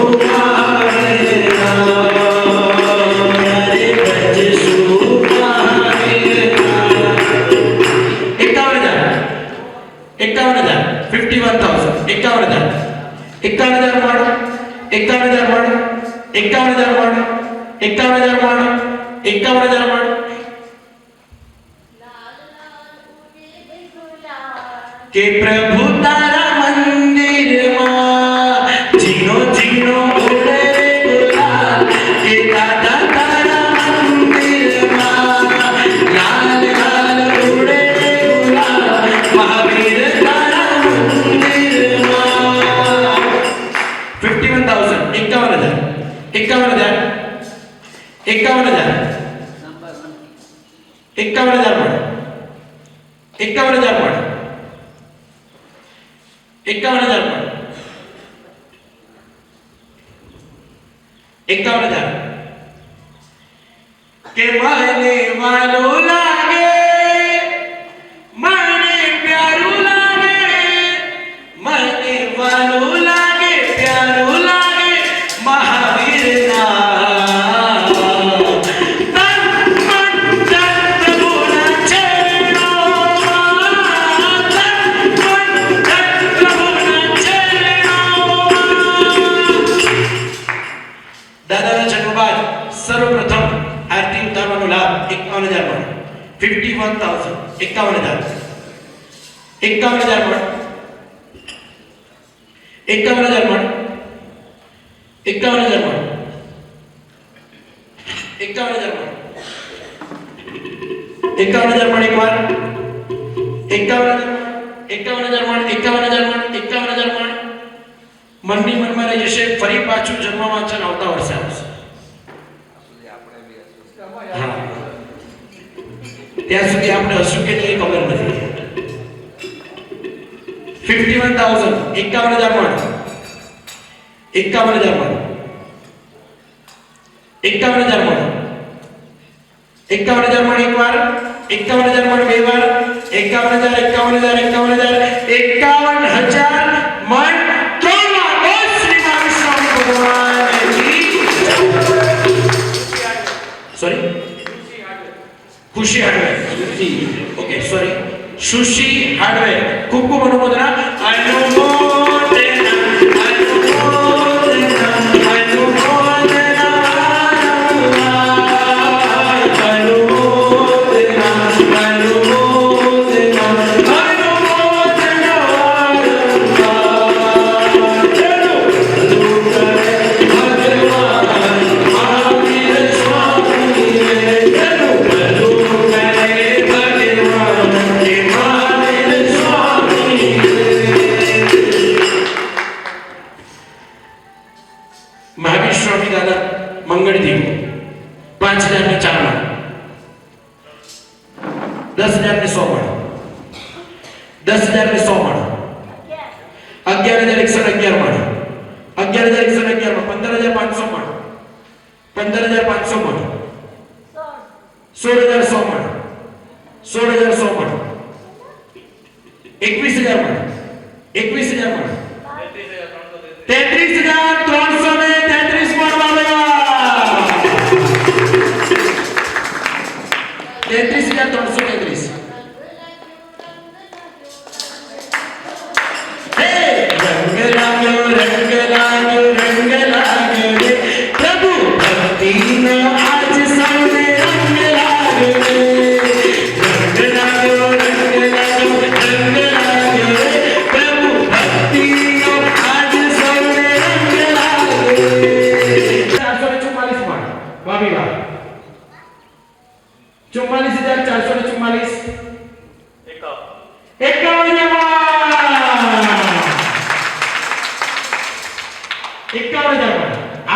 કે પ્રભુ તારા મંદિરમાં જીનો જીનો ઉડે ગુલાલ કે દાદા તારા મંદિરમાં લાલ લાલ ઉડે ગુલાલ મહાવીર તારા મંદિરમાં 51,000 51,000 51,000 51,000 પણ 51,000 પણ 51,000 પણ 51,000 કે મને વાલું લાગે મને પ્યારું લાગે મને વાલું લાગે પ્યારું લાગે મહાવીરના દાદાના જન્મ બાદ સર્વપ્રથમ આરતી ઉતારવાનો લાભ 51,000 પણ 51,000 51,000 51,000 પણ 51,000 પણ 51,000 પણ 51,000 પણ 51,000 પણ એકવાર 51,000 પણ 51,000 પણ 51,000 પણ મનની મનમાં રહી જશે, ફરી પાછું જન્મ વાંચન આવતા વર્ષે આવશે. હા, ત્યાં સુધી આપણે હશું કે નહીં એ ખબર નથી. 51,000 51,000 મણ 51,000 મણ 51,000 મણ 51,000 મણ એક વાર, 51,000 મણ બે વાર, 51,000 51,000 51,000 મણ ત્રણ વાર. બોલ શ્રી મહાવિષ્ણુ ભગવાનની સોરી ખુશી હાર્ડવેર. ઓકે સોરી, સુશી હાર્ડવેર. ખૂબ ખૂબ અનુમોદના. મહાવીર સ્વામી દાદા મંગળદેવ 5,000 ને 4 મણ, 10,000 ને 100 મણ, 10,000 ને 100 મણ, 11,111 મણ, 11,111 મણ, 15,500 મણ, 15,500 મણ, 16,100 મણ, 16,100 મણ, 21,000 મણ, 21,000 મણ, 33,333 મણ વાવેતર. 33,333. હે રંગ લાગ્યો રંગ લાગ્યો રંગ લાગ્યો રે પ્રભુ ભક્તિનો આજ સૌને રંગ લાગ્યો રે. રંગ લાગ્યો રંગ લાગ્યો રંગ લાગ્યો રે પ્રભુ ભક્તિનો આજ સૌને રંગ લાગ્યો રે. 444 મણ વાવી વાર. 44,444 51,000 મણ.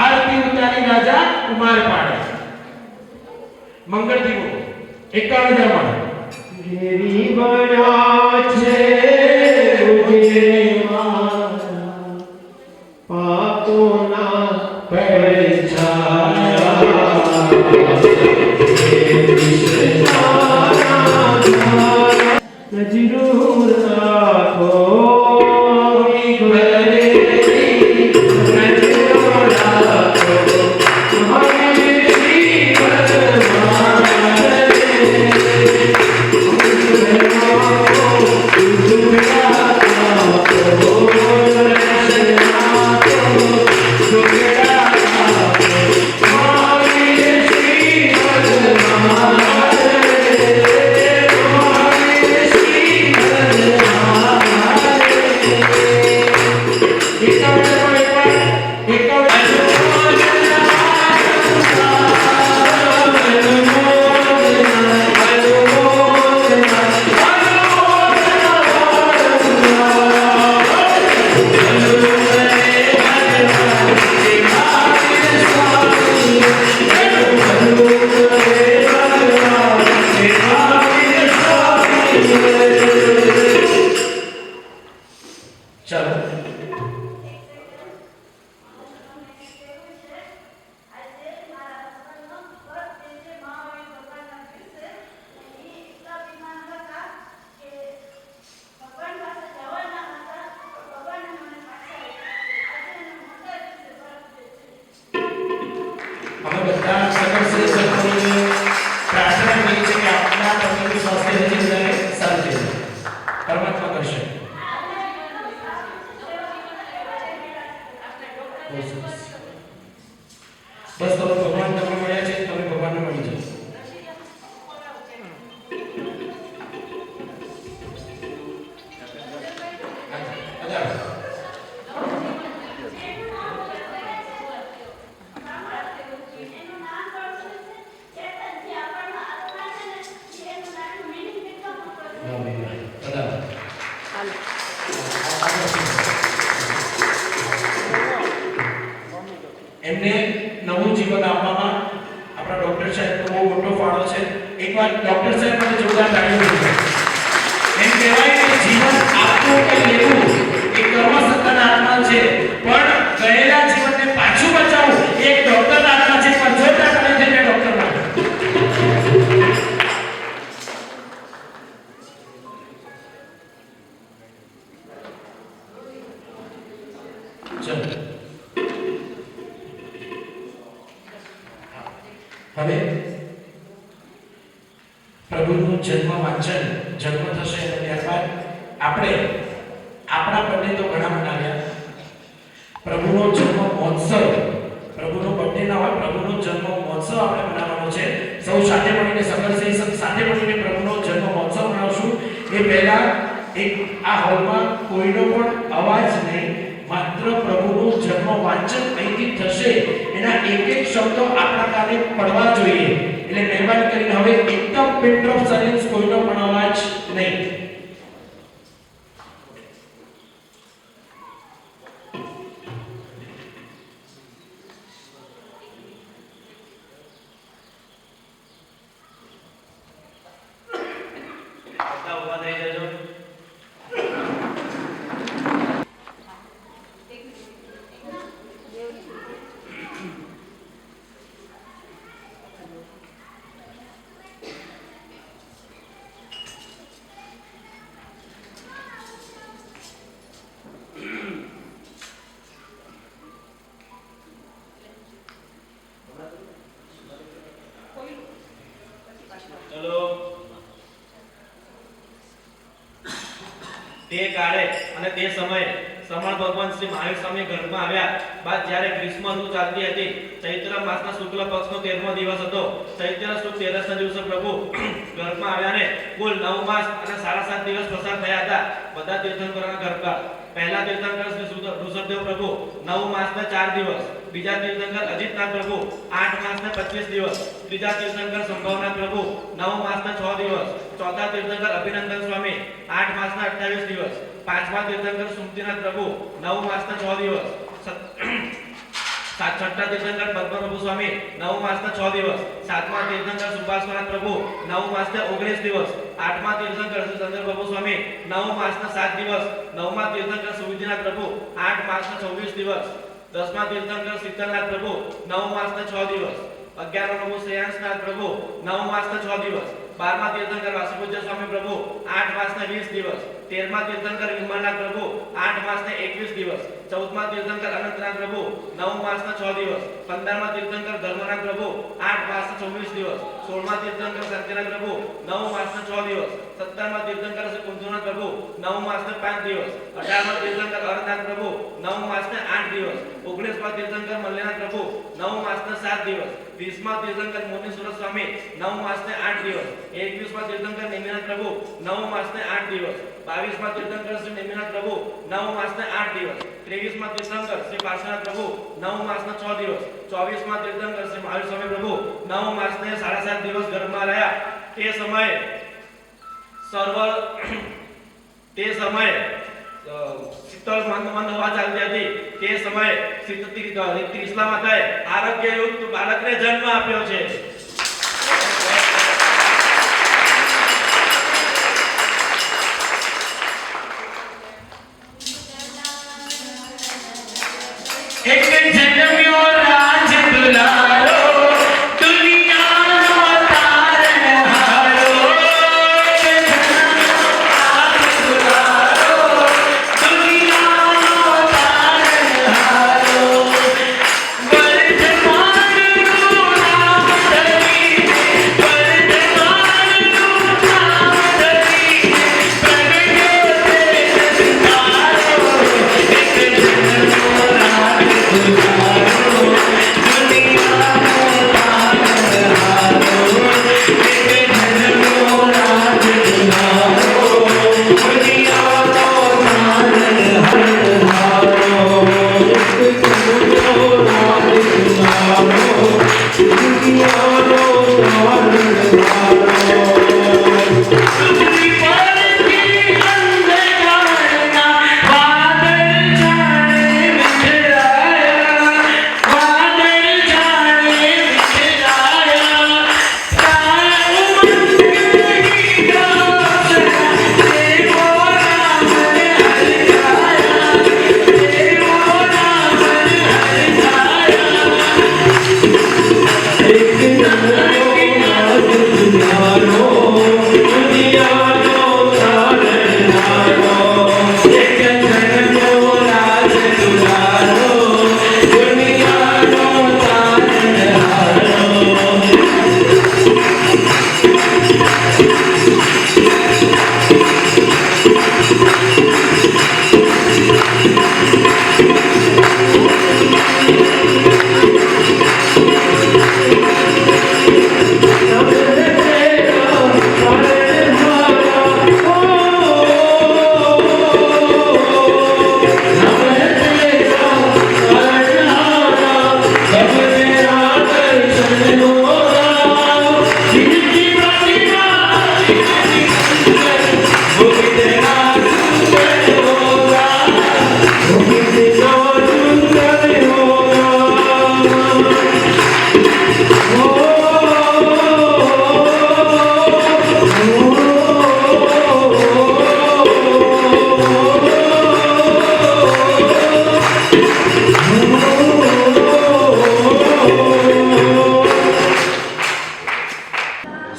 આરતી ઉતારી રાજા કુમાર પાડે મંગળ દીવો 51,000 મણ. ઘેરી બન્યા છે ઉજે મારા પાપોના પડછાયા. નજરો રાખો ઘરે, નજરો રાખો હરે શ્રી ભગવાન રે. અમે બધા સગર શ્રી સદગુરુને પ્રાર્થના કરીએ છીએ કે આપના પતિનું સ્વાસ્થ્ય જલ્દી વધારે સારું થઈ જાય. પરમાત્મા કરશે. બસ તમે ભગવાન તમને મળ્યા છે, તમે ભગવાનને મળી જાઓ. એમને નવું જીવન આપવામાં આપણા ડોક્ટર સાહેબનો બહુ મોટો ફાળો છે. એકવાર ડોક્ટર સાહેબ માટે જોરદાર તાળીઓ આપો. એમ કહેવાય કે જીવન આપવું કે લેવું એ કર્મસત્તાના હાથમાં છે, પણ ગયેલા જીવનને પાછું બચાવવું એ એક ડોક્ટરના હાથમાં છે. પણ જોરદાર તાળી છે તે ડોક્ટર માટે. હવે પ્રભુનું જન્મ વાંચન જન્મ થશે અને ત્યારબાદ આપણે આપણા બર્થડે તો ઘણા મનાવ્યા. પ્રભુનો જન્મ મહોત્સવ, પ્રભુનો બર્થડે ના હોય, પ્રભુનો જન્મ મહોત્સવ આપણે મનાવવાનો છે. સૌ સાથે મળીને સગર સાથે મળીને પ્રભુનો જન્મ મહોત્સવ મનાવશું. એ પહેલા એક આ હોલમાં કોઈનો પણ અવાજ નહીં, માત્ર પ્રભુનું જન્મ વાંચન અહીંથી થશે. એના એક એક શબ્દો આપણા કાને પડવા જોઈએ. એટલે મહેરબાની કરીને હવે એકદમ પિન ડ્રોપ સાયલેન્સ, કોઈનો પણ અવાજ નહીં. બધા ઊભા થઈ જજો. ચલો. તે કાળે અને તે સમયે સમણ ભગવાન શ્રી મહાવીર સ્વામી ઘરમાં આવ્યા બાદ જ્યારે ગ્રીષ્મ ઋતુ ચાલતી હતી, ચૈત્ર માસના શુક્લ પક્ષનો 13મો દિવસ હતો. ચૈત્ર સુદ 13ના દિવસે પ્રભુ ઘરમાં આવ્યા ને કુલ 9 માસ અને 7.5 દિવસ પસાર થયા હતા બધા તીર્થંકરોના ઘરમાં. પહેલા તીર્થંકર શ્રી ઋષભદેવ પ્રભુ 9 માસના 4 દિવસ, બીજા તીર્થંકર અજીતનાથ પ્રભુ 8 માસના 25 દિવસ, ત્રીજા તીર્થંકર સંભવનાથ પ્રભુ 9 માસના 6 દિવસ, ચોથા તીર્થંકર અભિનંદન સ્વામી 8 માસના 28 દિવસ, પાંચમા તીર્થંકર સુમતીનાથ પ્રભુ 9 માસના 6 દિવસ, છઠ્ઠા તીર્થંકર પદ્મપ્રભુ સ્વામી 9 માસના 6 દિવસ, સાતમા તીર્થંકર સુભાષનાથ પ્રભુ 9 માસના 19 દિવસ, આઠમા તીર્થંકર ચંદ્ર પ્રભુ સ્વામી 9 માસના 7 દિવસ, નવમા તીર્થંકર સુવિધિનાથ પ્રભુ 8 માસના 24 દિવસ, દસમા તીર્થંકર શીતલનાથ પ્રભુ 9 માસના 6 દિવસ, 11મા પ્રભુ શ્રેયાંશનાથ પ્રભુ 9 માસના 6 દિવસ, 12મા તીર્થંકર વાસુપૂજ્ય સ્વામી પ્રભુ 8 માસના 20 દિવસ, 13મા તીર્થંકર વિમલનાથ પ્રભુ 8 માસના 21 દિવસ, 14મા તીર્થંકર અનંતનાથ પ્રભુ 9 માસના 6 દિવસ, 15મા તીર્થંકર ધર્મનાથ પ્રભુ 8 માસના 24 દિવસ, 16મા તીર્થંકર શાંતિનાથ પ્રભુ 9 માસના 6 દિવસ, 17મા તીર્થંકર શ્રી કુંજુનાથ પ્રભુ 9 માસના 5 દિવસ, 18મા તીર્થંકર અરનાથ પ્રભુ 9 માસના 8 દિવસ, 19મા તીર્થંકર મલ્યનાથ પ્રભુ 9 માસના 7 દિવસ, 20મા તીર્થંકર મુનીશ્વર સ્વામી 9 માસના 8 દિવસ, 21મા તીર્થંકર નેમિનાથ પ્રભુ 9 માસના 8 દિવસ, 22મા તીર્થંકર શ્રી નેમિનાથ પ્રભુ 9 માસના 8 દિવસ, 23મા તીર્થંકર શ્રી પાર્શ્વનાથ પ્રભુ 9 માસના 6 દિવસ, 24મા તીર્થંકર શ્રી મહાવીર સ્વામી પ્રભુ 9 માસના 7.5 દિવસ ઘરમાં રહ્યા. તે સમયે શીતળ મંદ હવા ચાલતી હતી. તે સમયે શ્રી ત્રિશલા માતાએ આરોગ્યયુક્ત બાળકને જન્મ આપ્યો છે. એક જન્મ્યો રાજ દુલારો, દુનિયાનો તારણહારો. એક જન્મ્યો રાજ દુલારો, દુનિયાનો તારણહારો. વર્ધમાનનું નામ ધરીને, વર્ધમાનનું નામ ધરીને પ્રગટ્યો તે જગતારો. એક જન્મ્યો રાજ દુલારો, દુનિયાનો તારણહારો. એક જન્મ્યો રાજ દુલારો, દુનિયાનો પૃથ્વી પરથી અંધકારના વાદળ જાણે વિખરાયા.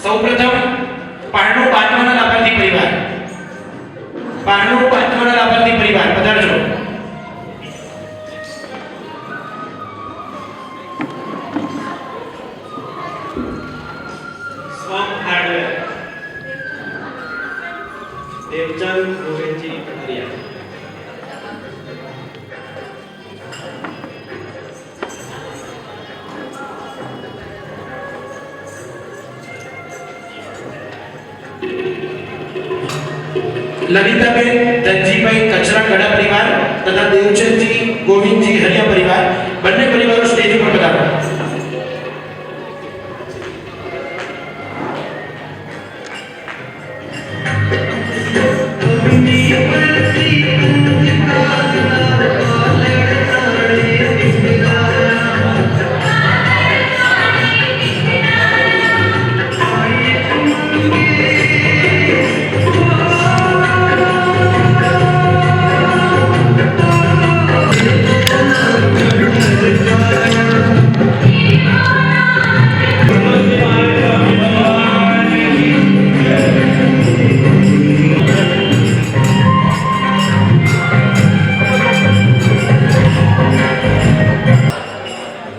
સૌપ્રથમ પારણું બાંધવાના લાભાર્થી પરિવાર, પારણું બાંધવાના લાભાર્થી પરિવાર પધારજો. સ્વમ હાર્ડવેર દેવચંદ ગોવિંદજી હરિયા. લલિતાબેન ધનજીભાઈ કચરા ગડા પરિવાર તથા દેવચંદજી ગોવિંદજી હરિયા પરિવાર, બંને પરિવારો સ્ટેજ ઉપર પધારો.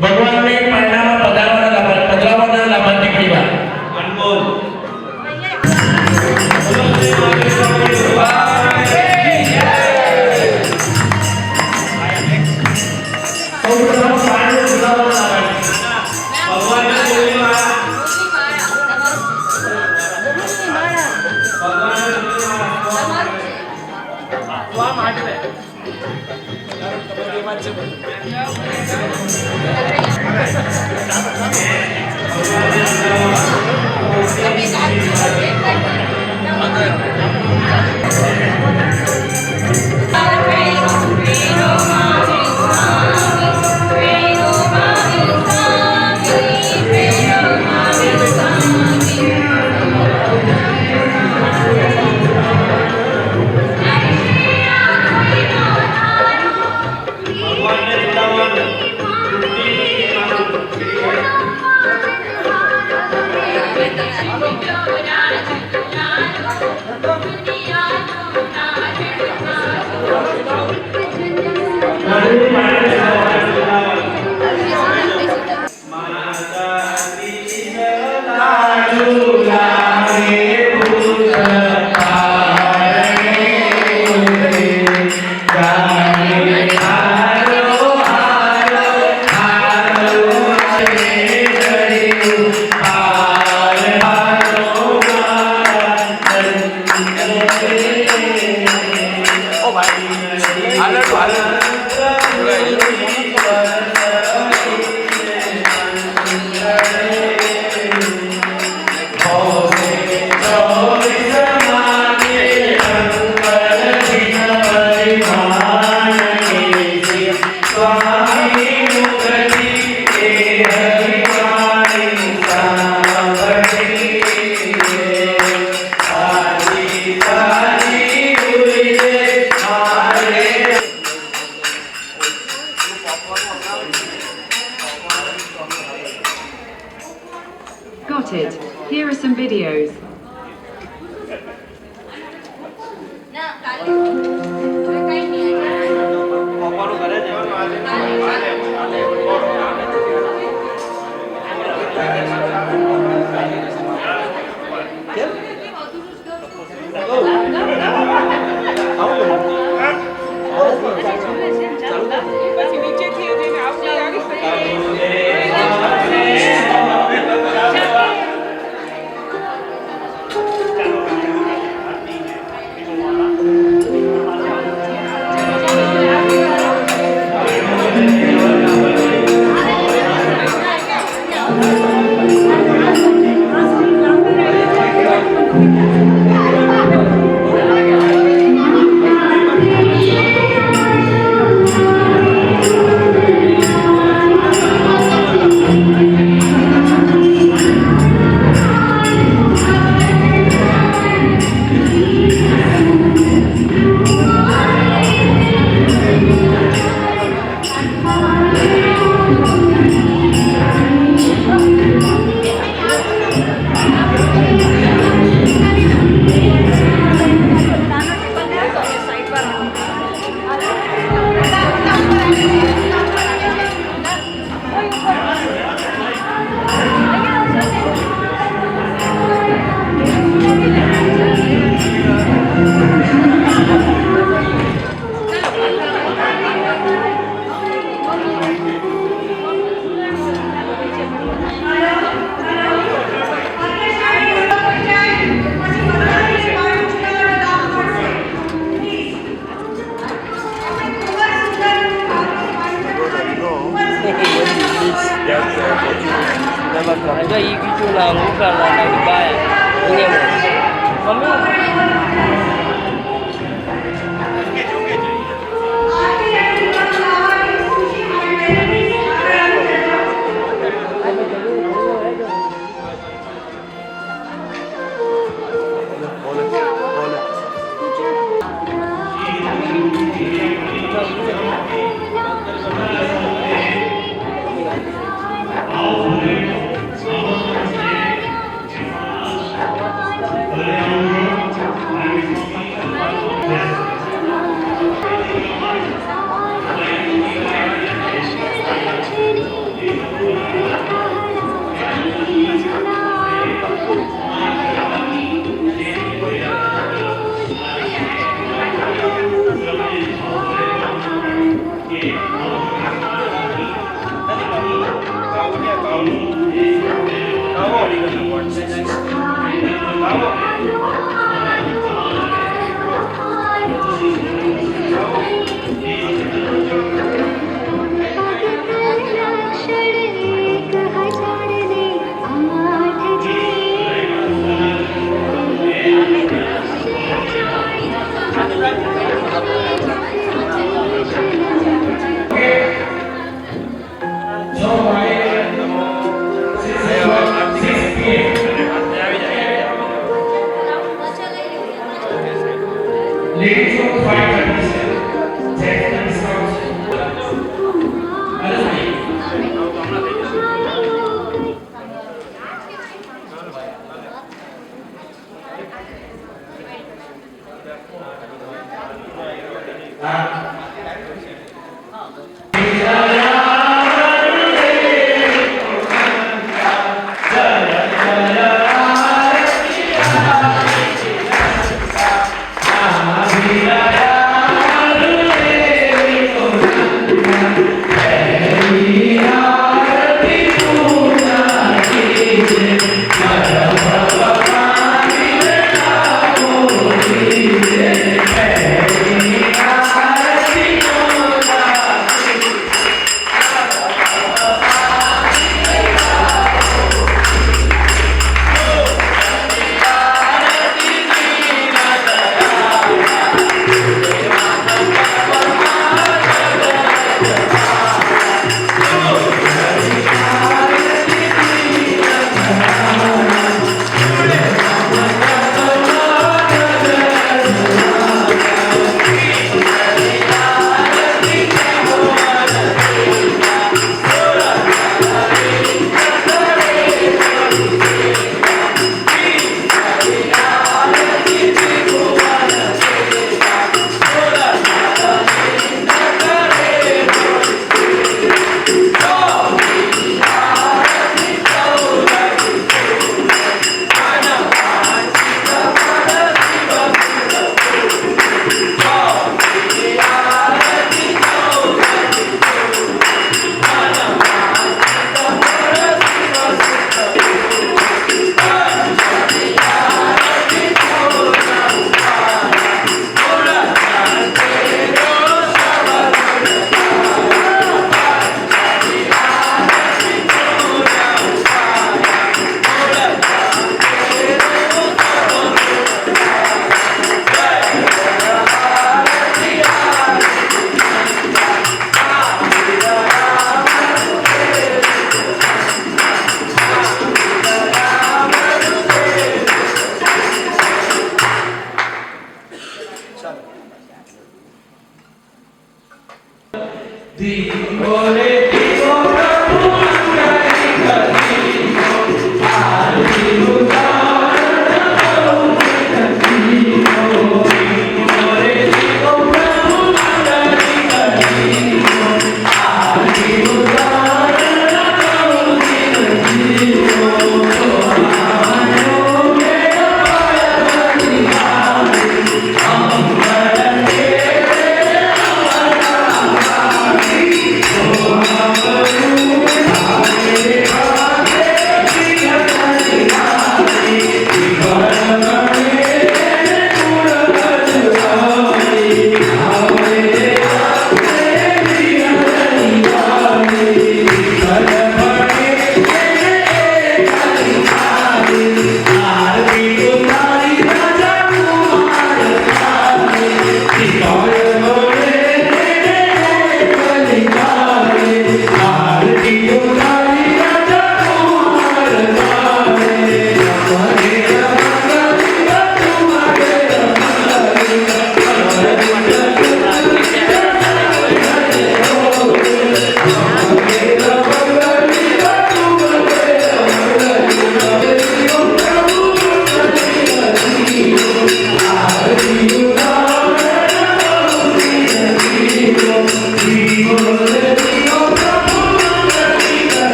ભગવાનને પારણામાં પધરાવવાના લાભાર્થી પરિવાર, અનમોલ સૌપ્રથમ પારણું ઝુલાવવાના લાભાર્થી ભગવાનના જોડીમાં ભગવાનને જોડાવાનું Got it. Here are some videos. પપ્પાનું ઘરે જવાનું પછી નીચેથી જઈને આવતા Ada itu lah, bukan lah dari bayar. Ini kami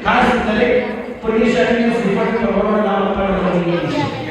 ખાસ દરેક પુણ્યશાળીને શ્રીફળ ભગવાનનું નામ અપાવવામાં આવી છે.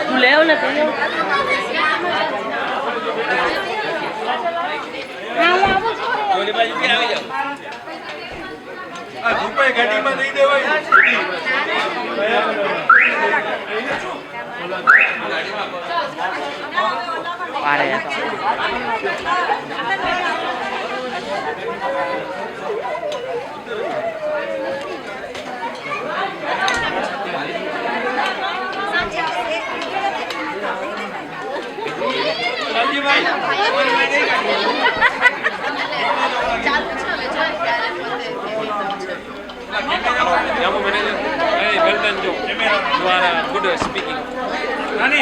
તું લેવ ને તું ઓલી બાજુ ફેર આવી જાવ આ રૂપિયા ગાડીમાં દઈ દેવાય good speaking. Nani?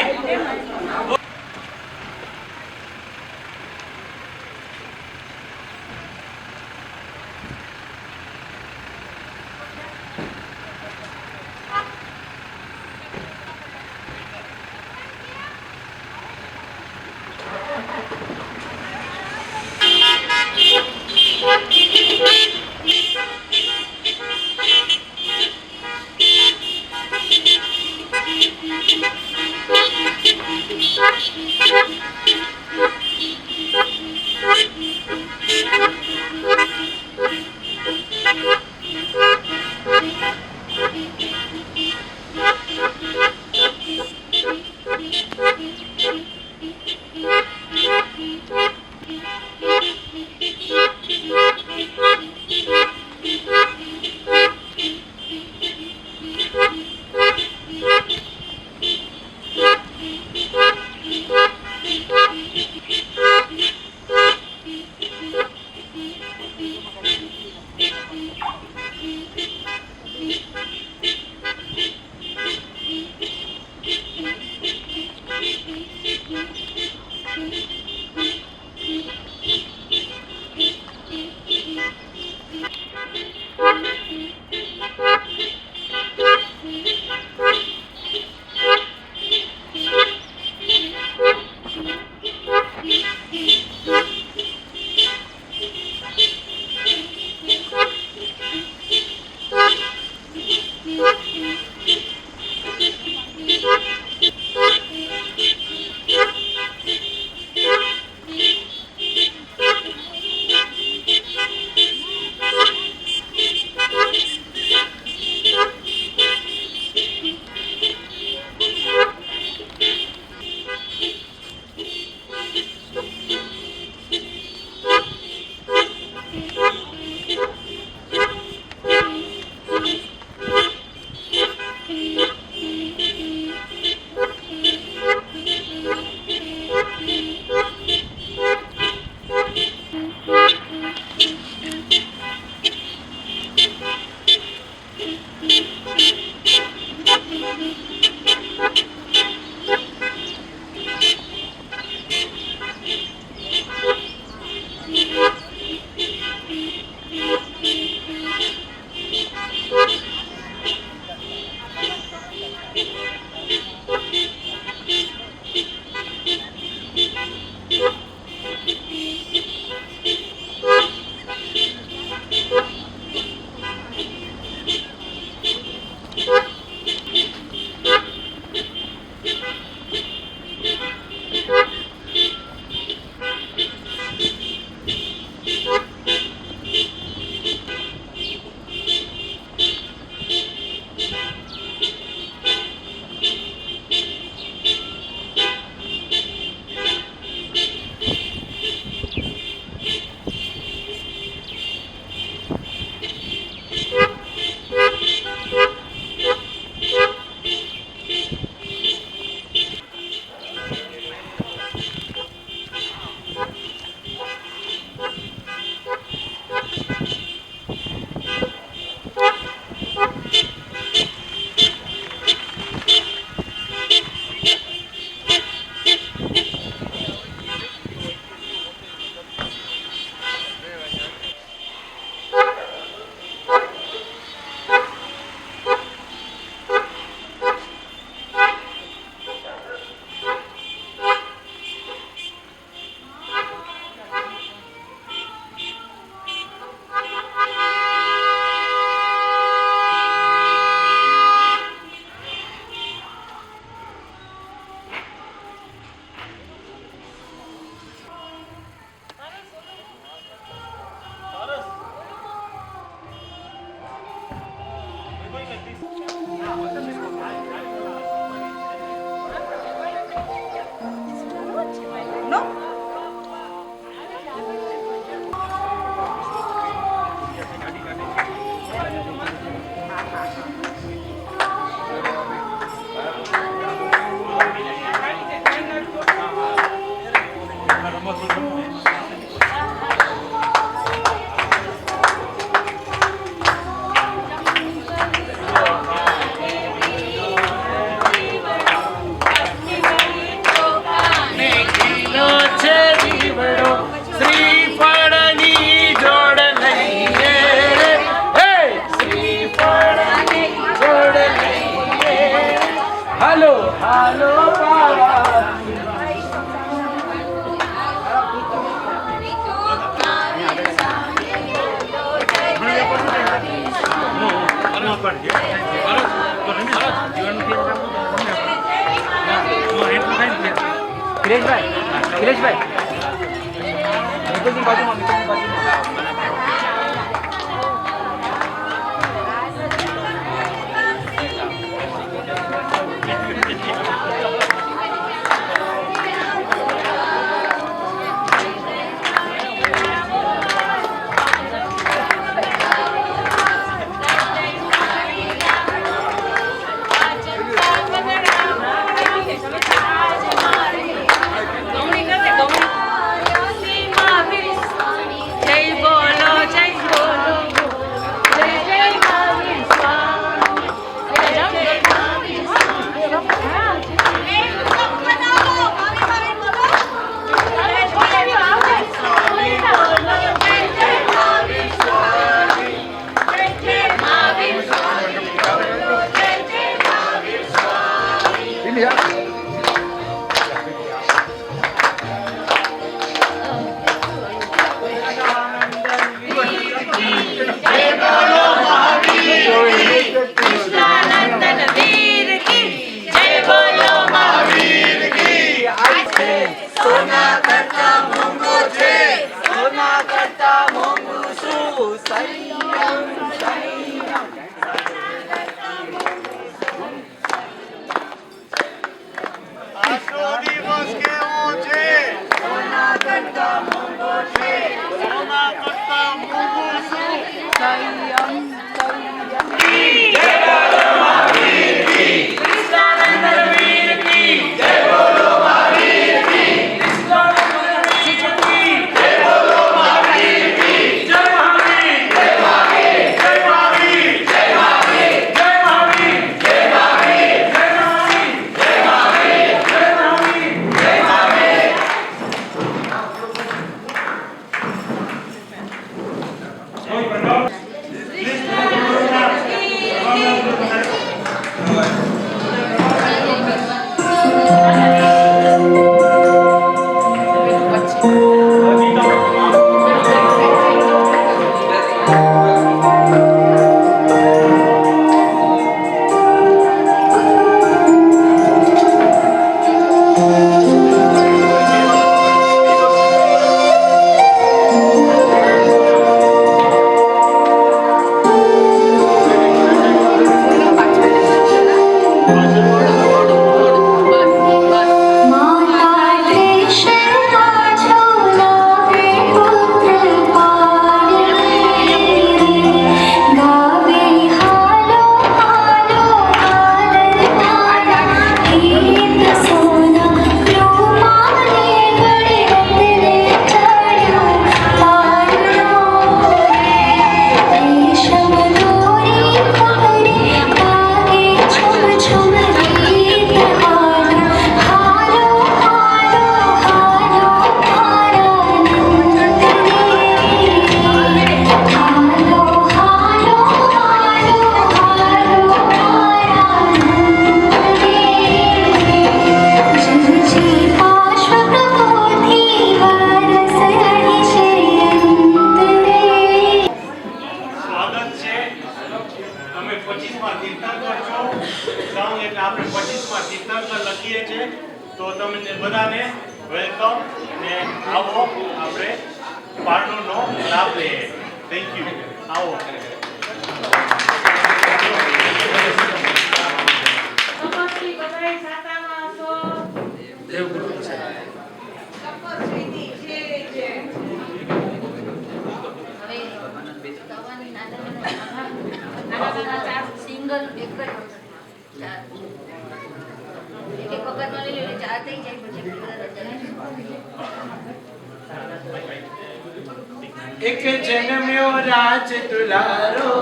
એક જન્મ્યો રાજ દુલારો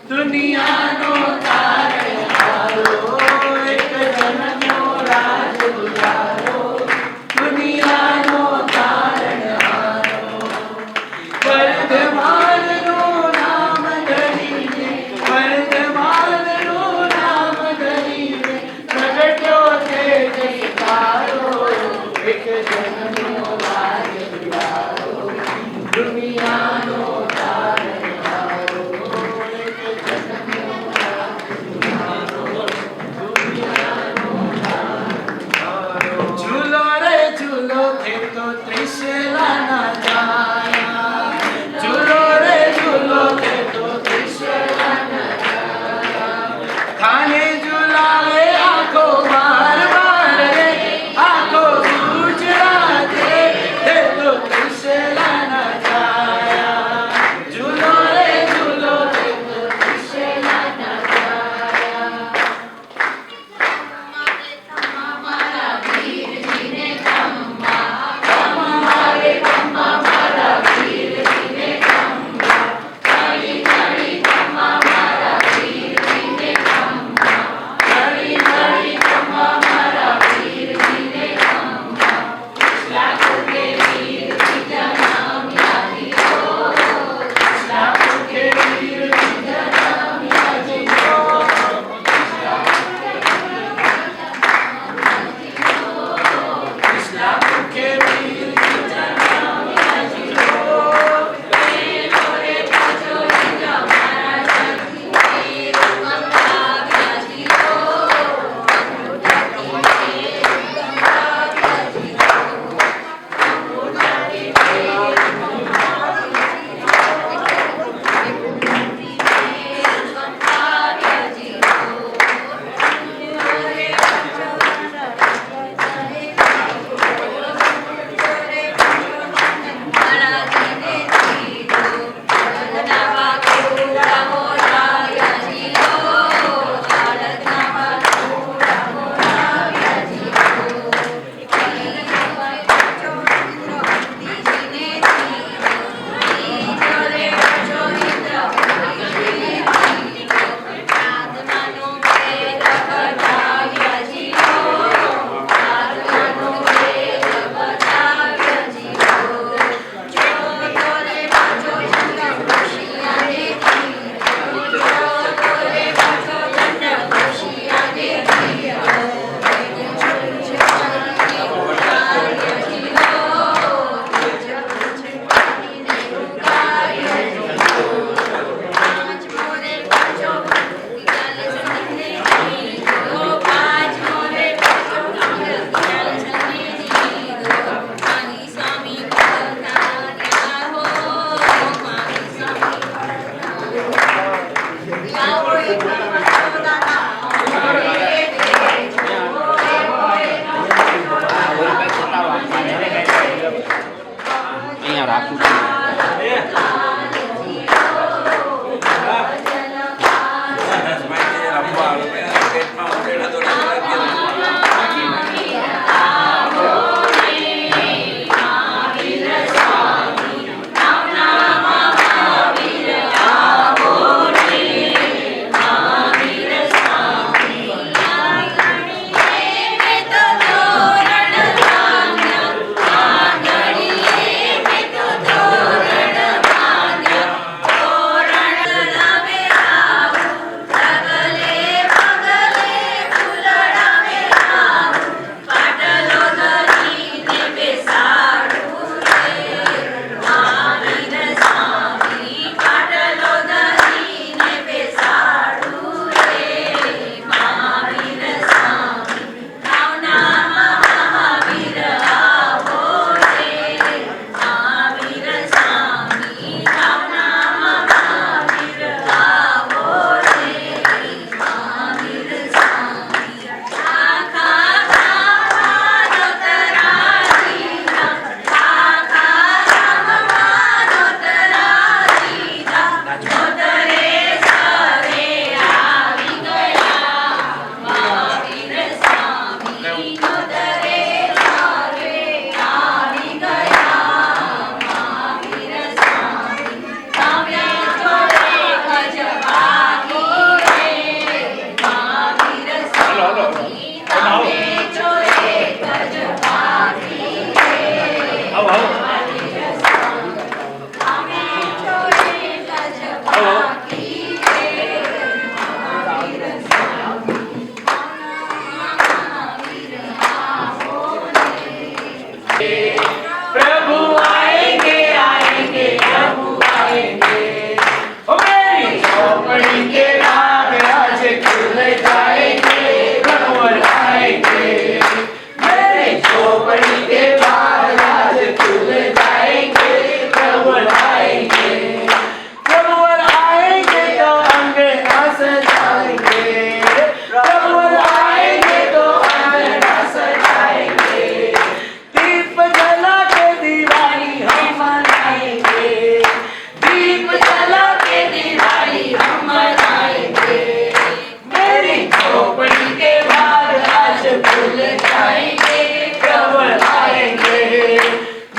દુનિયાનો તારણહારો એક જન્મ્યો રાજ દુલારો દુનિયાનો તારણહારો વર્ધમાનનું નામ ધરીને વર્ધમાનનું નામ ધરીને પ્રગટ્યો છે જયકારો એક જન્મ્યો રાજ દુલારો દુનિયાનો તારણહારો એક જન્મ્યો ગાઓ प्रभु आएंगे आएंगे प्रभु आएंगे ओ मेरी झोपड़ी के राग आज खुल जाएंगे प्रभु आएंगे मेरी झोपड़ी के राग आज खुल जाएंगे प्रभु आएंगे प्रभु आएंगे तो अंगना सजाएंगे प्रभु आएंगे तो अंगना सजाएंगे दीप जला के दिवाली हम मनाएंगे दीप जला के दिवाली हम मनाएंगे मेरी झोपड़ी के बाहर आज खुल जाएंगे प्रभु आएंगे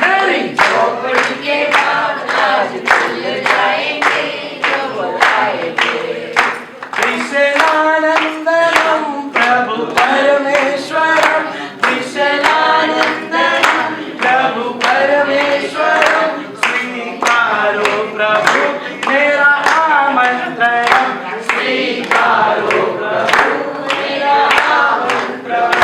मेरी झोपड़ी के बाहर आज खुल जाएंगे प्रभु आएंगे कृष्णानंदनम प्रभु परमेश्वरम कृष्णानंदनम प्रभु परमेश्वरम स्वीकारो प्रभु मेरा आमंत्रण स्वीकारो प्रभु मेरा आमंत्रण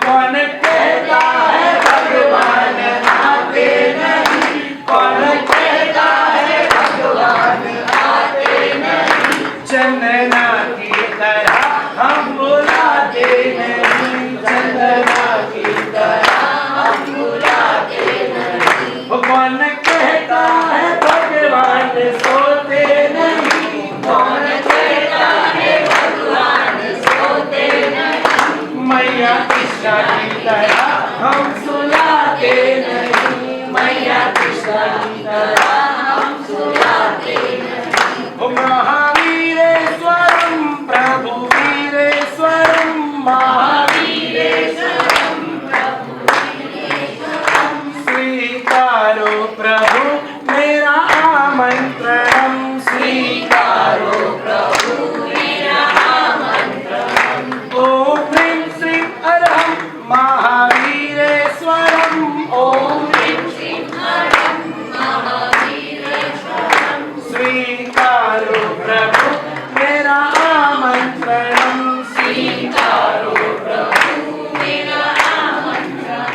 कौन कहता है भगवान आते नहीं कौन कहता है भगवान आते नहीं चंदना की तरह हम बुलाते नहीं चंदना की तरह हम बुलाते नहीं वो कौन कहता है भगवान सोते नहीं कौन कहता है भगवान सोते नहीं मैया कृष्णा की तरह हम सुलाते नहीं मैया कृष्णा की तरह हम सुलाते नहीं ओ महावीरेश्वरम प्रभु वीरेश्वरम महावीरेश्वरम प्रभु वीरेश्वरम स्वीकारो प्रभु मेरा आमंत्रण स्वीकारो प्रभु मेरा आमंत्रण ओम ह्रीं श्रीं अरहं महावीरेश्वरम ओम ह्रीं श्रीं अरहं महावीरेश्वरम स्वीकारो प्रभु मेरा आमंत्रण स्वीकारो प्रभु मेरा आमंत्रण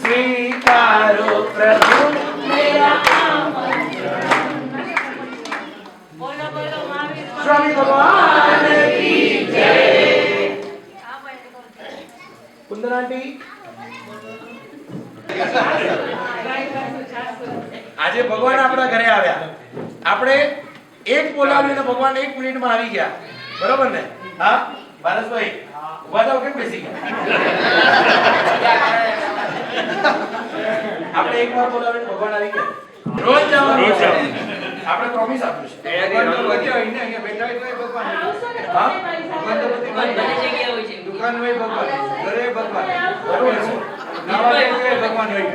स्वीकारो प्रभु मेरा आमंत्रण स्वामी भगवान की जय कुंदन आंटी આજે ભગવાન આપણા ઘરે આવ્યા આપણે એક બોલાવ્યું ને ભગવાન 1 મિનિટમાં આવી ગયા બરોબર ને હા ભારતભાઈ ઉભા થાઓ કેમ બેસી ગયા આપણે એકવાર બોલાવ્યું ને ભગવાન આવી ગયા રોજ જાવ આપણે પ્રોમિસ આપ્યું છે ભગવાન તો વચ્ચે આવીને અહીંયા બેઠા હોય તો ભગવાન હા ભગવાન તો બધી દુકાન હોય ભગવાન ઘરે ભગવાન બરોબર છે નાવા દે ભગવાન હોય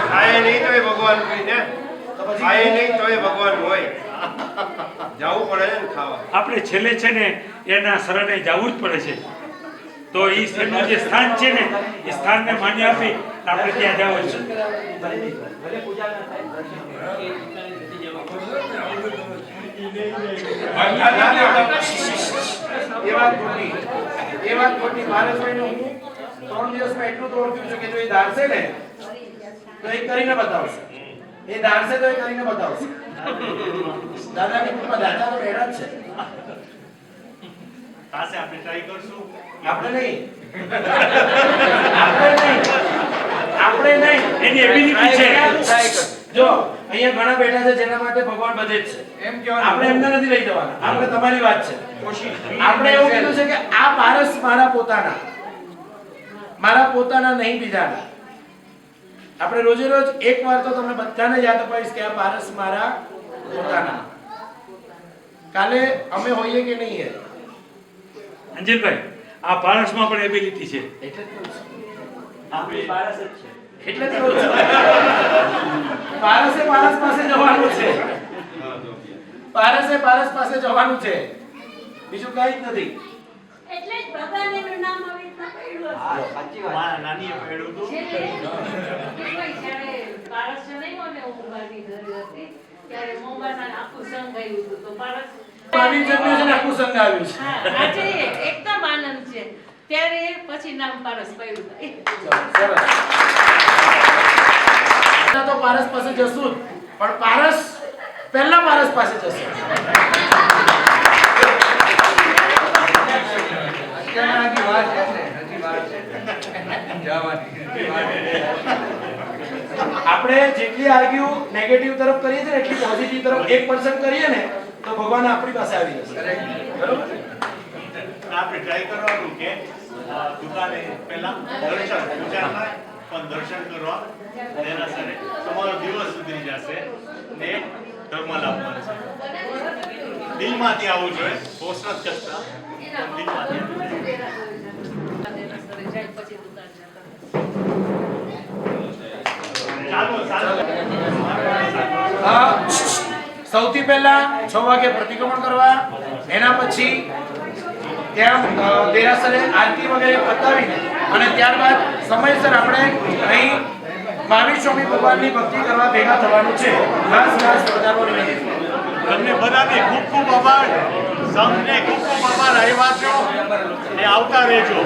ખાય નહીં તો એ ભગવાન હોય ને ખાય નહીં તો એ ભગવાન હોય જવું પડે ને ખાવા આપણે છેલ્લે છે ને એના શરણે જવું જ પડે છે તો એ એનું જે સ્થાન છે ને એ સ્થાનને માન્ય આપી આપણે ત્યાં જવું છે એ વાત ખોટી ભારતભાઈનું હું 3 દિવસમાં એટલું તો ઓળખ્યું છું કે જો એ ધારશે ને તો એ કરીને બતાવશે એ ધારશે તો એ કરીને બતાવશે દાદાની કૃપા દાદા તો બેડા જ છે પાસે આપણે ટ્રાય કરશું આપણે નહીં આપણે નહીં એની એબિલિટી છે જો અહીંયા ઘણા બેઠા છે જેના માટે ભગવાન બધે જ છે એમ કહેવાનું આપણે એમને નથી લઈ જવાના આપણે તમારી વાત છે આપણે એવું કીધું છે કે આ પારસ મારા પોતાના નહીં બીજાના આપણે રોજે રોજ એકવાર તો તમને બધાને યાદ અપાવીશ કે આ પારસ મારા પોતાના કાલે અમે હોઈએ કે નહીં હે અંજલભાઈ આ પારસમાં પણ એબિલિટી છે આપણી પારસ જ છે એટલે જ કહું છું પારસે પારસ પાસે જવાનું છે પારસે પારસ પાસે જવાનું છે બીજું કઈ જ નથી એટલે જ ભગવાન એનું નામ આવી રીતના પડ્યું હશે. સાચી વાત નાનીએ પડ્યું હતું કોઈ જ્યારે પારસ જણાવ્યું ને હું મારી ઘરે હતી ત્યારે મોંબાના આખું સંગ આવ્યું હતું તો પારસ મારી જન્મ્યો છે ને આખું સંગ આવ્યું છે. હા આજે એકદમ આનંદ છે ત્યારે પછી નામ પારસ પડ્યું સરસ. તો પારસ પાસે જશું જ, પણ પારસ પહેલા પારસ પાસે જશે. હજી વાર છે ને, હજી વાર છે જવાની. આપણે જેટલી આર્ગ્યુ નેગેટિવ તરફ કરીએ છીએ એટલી પોઝિટિવ તરફ 1% કરીએ ને તો ભગવાન આપણી પાસે આવી જશે. બરોબર? આપણે ટ્રાય કરવાનું કે દુકાને પહેલા દર્શન પૂજા થાય પણ દર્શન કરવા તેના સાથે તમારો દિવસ સુધરી જશે ને ધર્મ લાભ મળશે. દિલમાંથી આવવું જોઈએ, પોસ્ટ નથી કરતા પણ દિલમાંથી આવવું જોઈએ. પછી દુકાન જતા ચાલો સૌથી પહેલા 6 વાગે પ્રતિક્રમણ કરવા, એના પછી ત્યાં દેરાસરે આરતી વગેરે પતાવીને અને ત્યારબાદ સમયસર આપણે અહીં મહાવીર સ્વામી ભગવાનની ભક્તિ કરવા ભેગા થવાનું છે. ખાસ વધારવા વિનંતી. તમને બધાને ખૂબ ખૂબ આભાર, સંઘને ખૂબ ખૂબ આભાર. આવ્યા છો એ આવતા રહેજો.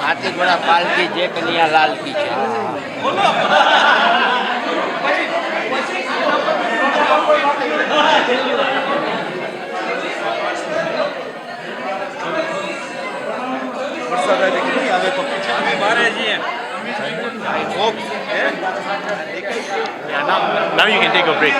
हाथी घोड़ा पालकी जे कन्या लाल की છે Now you can take a break.